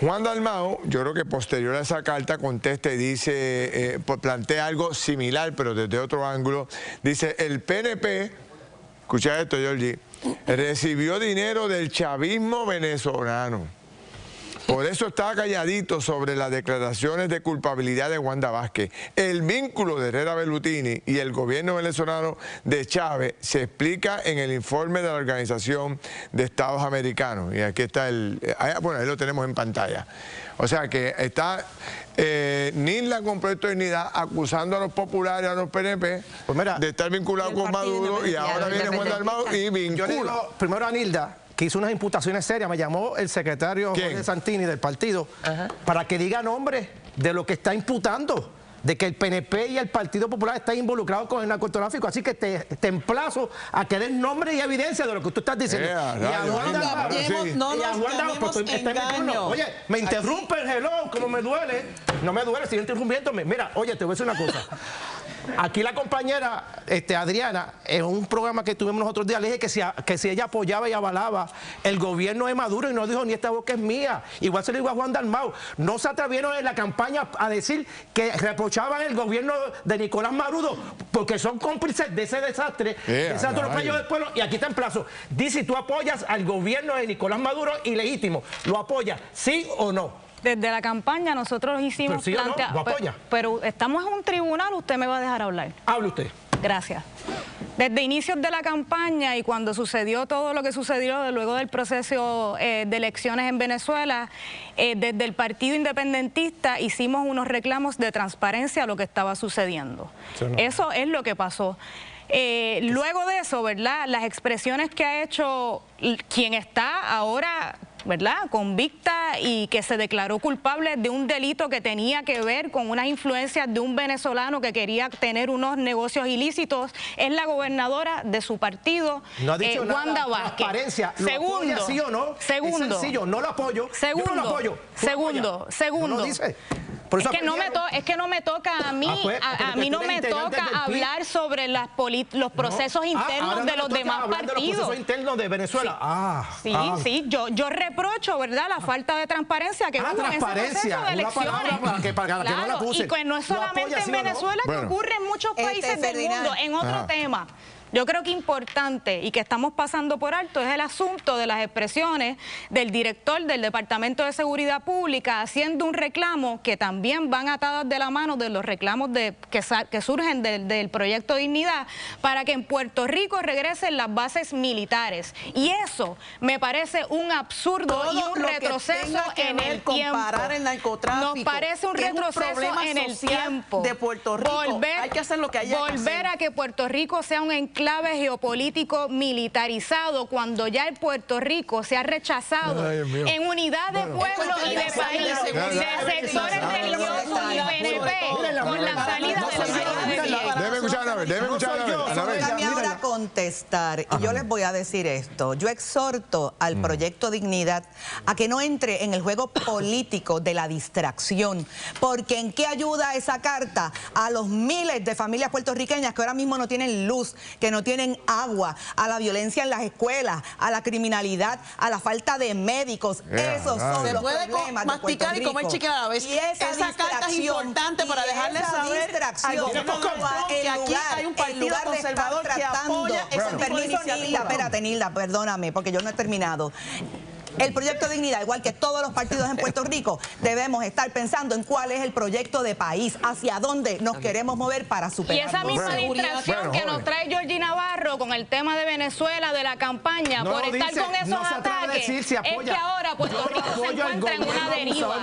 Juan Dalmao, yo creo que posterior a esa carta contesta y dice, plantea algo similar, pero desde otro ángulo. Dice, el PNP, escucha esto, Georgie, recibió dinero del chavismo venezolano. Por eso está calladito sobre las declaraciones de culpabilidad de Wanda Vázquez. El vínculo de Herrera Bellutini y el gobierno venezolano de Chávez se explica en el informe de la Organización de Estados Americanos. Y aquí está bueno, ahí lo tenemos en pantalla. O sea que está Nilda con Proyecto de Dignidad acusando a los populares, a los PNP, de estar vinculados con Maduro, y ahora viene Juan Dalmao y vincula. Yo le digo primero a Nilda, que hizo unas imputaciones serias. Me llamó el secretario Jorge Santini del partido para que diga nombre de lo que está imputando, de que el PNP y el Partido Popular están involucrados con el narcotráfico. Así que te emplazo a que den nombre y evidencia de lo que tú estás diciendo. Oye, me interrumpe el reloj, como me duele. No me duele, sigue interrumpiéndome. Mira, oye, te voy a decir una cosa. Aquí la compañera Adriana, en un programa que tuvimos los otros días, le dije que si ella apoyaba y avalaba el gobierno de Maduro, y no dijo ni esta boca es mía. Igual se lo digo a Juan Dalmao. No se atrevieron en la campaña a decir que reprochaban el gobierno de Nicolás Maduro porque son cómplices de ese desastre, de ese atropello del pueblo. Y aquí está en plazo. Dice, tú apoyas al gobierno de Nicolás Maduro ilegítimo. ¿Lo apoyas, sí o no? Desde la campaña nosotros hicimos... Pero, sí o no, ¿lo apoya? Pero estamos en un tribunal, usted me va a dejar hablar. Hable usted. Gracias. Desde inicios de la campaña y cuando sucedió todo lo que sucedió luego del proceso de elecciones en Venezuela, desde el Partido Independentista hicimos unos reclamos de transparencia a lo que estaba sucediendo. Eso es lo que pasó. Luego de eso, ¿verdad? Las expresiones que ha hecho quien está ahora, ¿verdad?, convicta y que se declaró culpable de un delito que tenía que ver con unas influencias de un venezolano que quería tener unos negocios ilícitos, es la gobernadora de su partido, no ha dicho Wanda Vázquez. Transparencia. ¿Lo apoya, sí o no? Segundo. Es sencillo, no lo apoyo. Segundo. Yo no lo apoyo. Segundo. ¿No lo dice? Es que no me toca a mí, a mí no me toca hablar sobre los procesos internos de los demás partidos. De los procesos internos de Venezuela. Sí, yo reprocho, ¿verdad?, la falta de transparencia que hubo en ese proceso de elecciones. Y que no es solamente en Venezuela, que ocurre en muchos países del mundo. En otro tema, yo creo que importante y que estamos pasando por alto es el asunto de las expresiones del director del Departamento de Seguridad Pública haciendo un reclamo que también van atadas de la mano de los reclamos que surgen del Proyecto Dignidad para que en Puerto Rico regresen las bases militares. Y eso me parece un absurdo y un retroceso en el tiempo. El narcotráfico, nos parece un retroceso en el tiempo de Puerto Rico. Hay que hacer lo que haya que hacer. Volver a que Puerto Rico sea un enclave geopolítico militarizado cuando ya el Puerto Rico se ha rechazado en unidad de pueblo y de país, de sectores religiosos y PNP con la salida de la mayoría. Debe escuchar a ver. Déjame ahora contestar y yo les voy a decir esto. Yo exhorto al Proyecto Dignidad a que no entre en el juego político de la distracción, porque ¿en qué ayuda esa carta a los miles de familias puertorriqueñas que ahora mismo no tienen luz, que no tienen agua, a la violencia en las escuelas, a la criminalidad, a la falta de médicos? Esos son los problemas de Puerto Rico. Y comer chicle a la vez. Y esa carta es importante para dejarles saber al gobierno que aquí hay un partido conservador que apoya ese tipo de iniciativa. Espérate, Nilda, perdóname, porque yo no he terminado. El Proyecto Dignidad, igual que todos los partidos en Puerto Rico, debemos estar pensando en cuál es el proyecto de país, hacia dónde nos queremos mover para superar. Y esa misma distracción que nos trae Georgie Navarro con el tema de Venezuela, de la campaña, por estar con esos ataques, es que ahora Puerto Rico se encuentra en una deriva.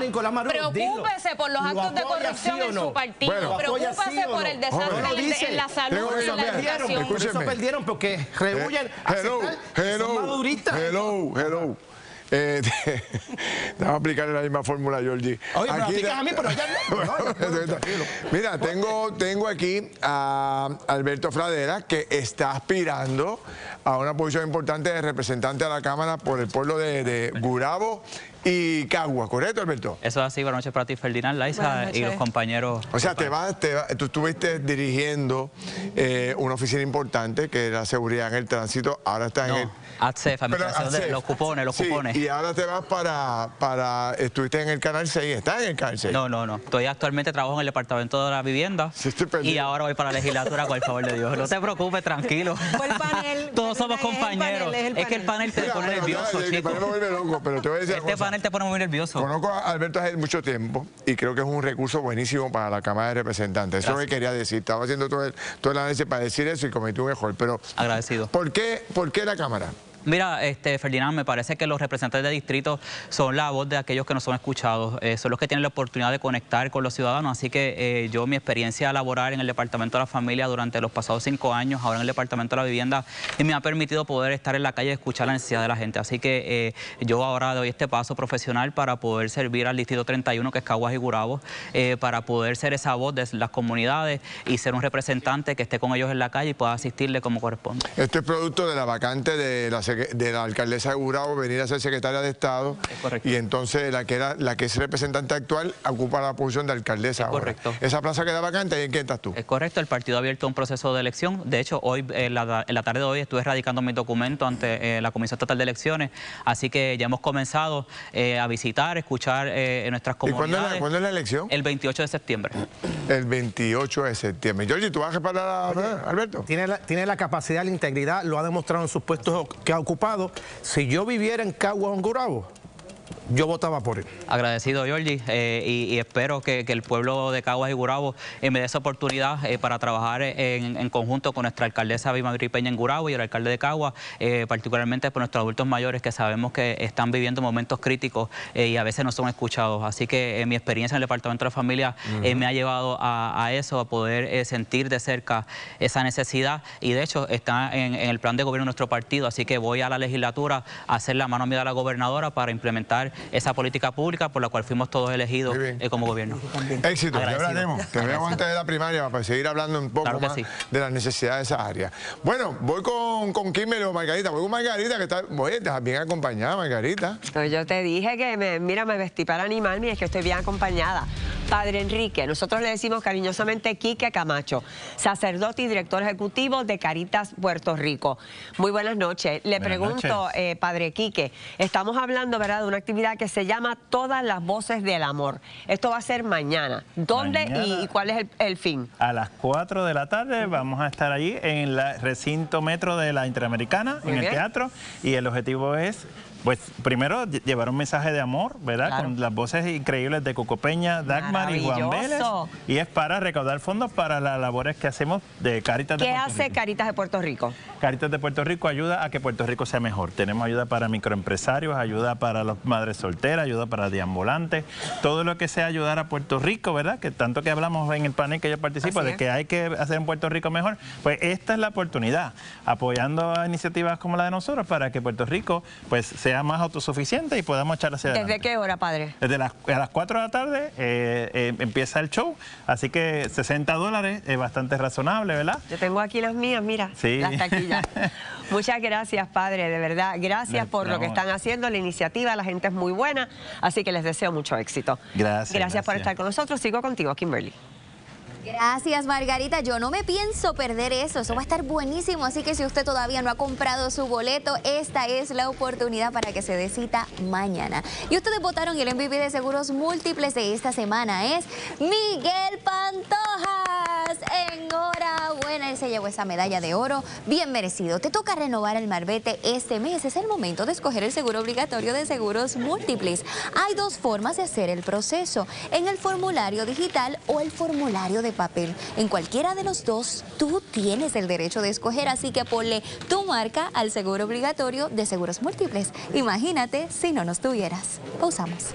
Preocúpese por los actos de corrupción en su partido, preocúpese por el desastre en la salud y en la educación. Por eso perdieron, porque rehuyen a son maduristas. Hello. Vamos a aplicarle la misma fórmula, Georgie. Oye, me aplicas a mí, pero ya no. Mira, tengo aquí a Alberto Fradera, que está aspirando a una posición importante de representante a la Cámara por el pueblo de Gurabo y Cagua, ¿correcto, Alberto? Eso es así. Buenas noches para ti, Ferdinand, Laisa y los compañeros. O sea, tú estuviste dirigiendo una oficina importante que era seguridad en el tránsito, ahora estás en el... ATSEF, administración de los cupones, Y ahora te vas estuviste en el Canal 6, ¿estás en el Canal 6? No. Actualmente trabajo en el Departamento de la Vivienda y ahora voy para la legislatura, con el favor de Dios. No se preocupe, tranquilo. Todos somos compañeros. Es que el panel te pone nervioso, chicos. Pero te voy a decir este panel te pone muy nervioso. Conozco a Alberto hace mucho tiempo y creo que es un recurso buenísimo para la Cámara de Representantes. Eso me quería decir. Estaba haciendo todo el análisis para decir eso y cometí un error. Pero agradecido. ¿Por qué la Cámara? Mira, Ferdinand, me parece que los representantes de distrito son la voz de aquellos que no son escuchados, son los que tienen la oportunidad de conectar con los ciudadanos, así que mi experiencia laboral en el Departamento de la Familia durante los pasados 5 años, ahora en el Departamento de la Vivienda, me ha permitido poder estar en la calle y escuchar la necesidad de la gente, así que yo ahora doy este paso profesional para poder servir al Distrito 31, que es Caguas y Gurabo, para poder ser esa voz de las comunidades y ser un representante que esté con ellos en la calle y pueda asistirle como corresponde. Este es producto de la vacante de la alcaldesa de Gurabo venir a ser secretaria de Estado. Es correcto. Y entonces la que es representante actual ocupa la posición de alcaldesa. Es correcto. Esa plaza queda vacante, ¿y en quién estás tú? Es correcto, el partido ha abierto un proceso de elección. De hecho, hoy en la tarde de hoy estuve radicando mis documentos ante la Comisión Estatal de Elecciones, así que ya hemos comenzado a visitar, escuchar nuestras comunidades. ¿Y cuándo es la elección? El 28 de septiembre. El 28 de septiembre. Georgie, ¿tú vas a reparar a Alberto? Tiene la capacidad, la integridad, lo ha demostrado en sus puestos que ha ocupado. Si yo viviera en Caguas o en Gurabo, yo votaba por él. Agradecido, Georgie, y espero que el pueblo de Caguas y Gurabo me dé esa oportunidad para trabajar en conjunto con nuestra alcaldesa Vilma Peña en Gurabo y el alcalde de Caguas, particularmente por nuestros adultos mayores que sabemos que están viviendo momentos críticos y a veces no son escuchados. Así que mi experiencia en el Departamento de la Familia me ha llevado a eso, a poder sentir de cerca esa necesidad, y de hecho está en el plan de gobierno de nuestro partido, así que voy a la legislatura a hacer la mano amiga a la gobernadora para implementar esa política pública por la cual fuimos todos elegidos como gobierno. Éxito, ya hablaremos. Te veo antes de la primaria para seguir hablando un poco más de las necesidades de esa área. Bueno, voy con Kimberly o Margarita. Voy con Margarita, que está bien acompañada, Margarita. Pues yo te dije que, mira, me vestí para animarme y es que estoy bien acompañada. Padre Enrique, nosotros le decimos cariñosamente Quique Camacho, sacerdote y director ejecutivo de Caritas Puerto Rico. Muy buenas noches. Le pregunto, Padre Quique, estamos hablando, ¿verdad?, de una actividad que se llama Todas las Voces del Amor. Esto va a ser mañana. ¿Dónde y cuál es el fin? A las 4 de la tarde vamos a estar allí en el recinto metro de la Interamericana, en el teatro, y el objetivo es, pues, primero llevar un mensaje de amor, ¿verdad? Claro. Con las voces increíbles de Coco Peña, Dagmar y Juan Vélez. Y es para recaudar fondos para las labores que hacemos de Caritas de Puerto Rico. ¿Qué hace Caritas de Puerto Rico? Caritas de Puerto Rico ayuda a que Puerto Rico sea mejor. Tenemos ayuda para microempresarios, ayuda para las madres solteras, ayuda para deambulantes. Todo lo que sea ayudar a Puerto Rico, ¿verdad? Que tanto que hablamos en el panel que yo participo, de que hay que hacer en Puerto Rico mejor. Pues esta es la oportunidad, apoyando a iniciativas como la de nosotros para que Puerto Rico, pues, sea más autosuficiente y podamos echar hacia adelante. ¿Desde qué hora, padre? Desde a las 4 de la tarde empieza el show, así que $60 es bastante razonable, ¿verdad? Yo tengo aquí las mías, mira, las taquillas. Muchas gracias, padre, de verdad. Gracias por lo que están haciendo, la iniciativa, la gente es muy buena, así que les deseo mucho éxito. Gracias por estar con nosotros. Sigo contigo, Kimberly. Gracias, Margarita. Yo no me pienso perder eso. Eso va a estar buenísimo. Así que si usted todavía no ha comprado su boleto, esta es la oportunidad para que se dé cita mañana. Y ustedes votaron y el MVP de Seguros Múltiples de esta semana es Miguel Pantojas. Enhorabuena. Él se llevó esa medalla de oro. Bien merecido. Te toca renovar el marbete este mes. Es el momento de escoger el seguro obligatorio de Seguros Múltiples. Hay dos formas de hacer el proceso: en el formulario digital o el formulario de papel. En cualquiera de los dos, tú tienes el derecho de escoger, así que ponle tu marca al seguro obligatorio de Seguros Múltiples. Imagínate si no nos tuvieras. Pausamos.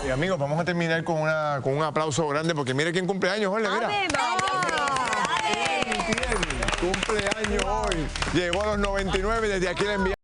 Y amigos, vamos a terminar con un aplauso grande, porque mire quién cumpleaños, Jorge, mira. Cumpleaños hoy. Llegó a los 99, desde aquí le enviamos.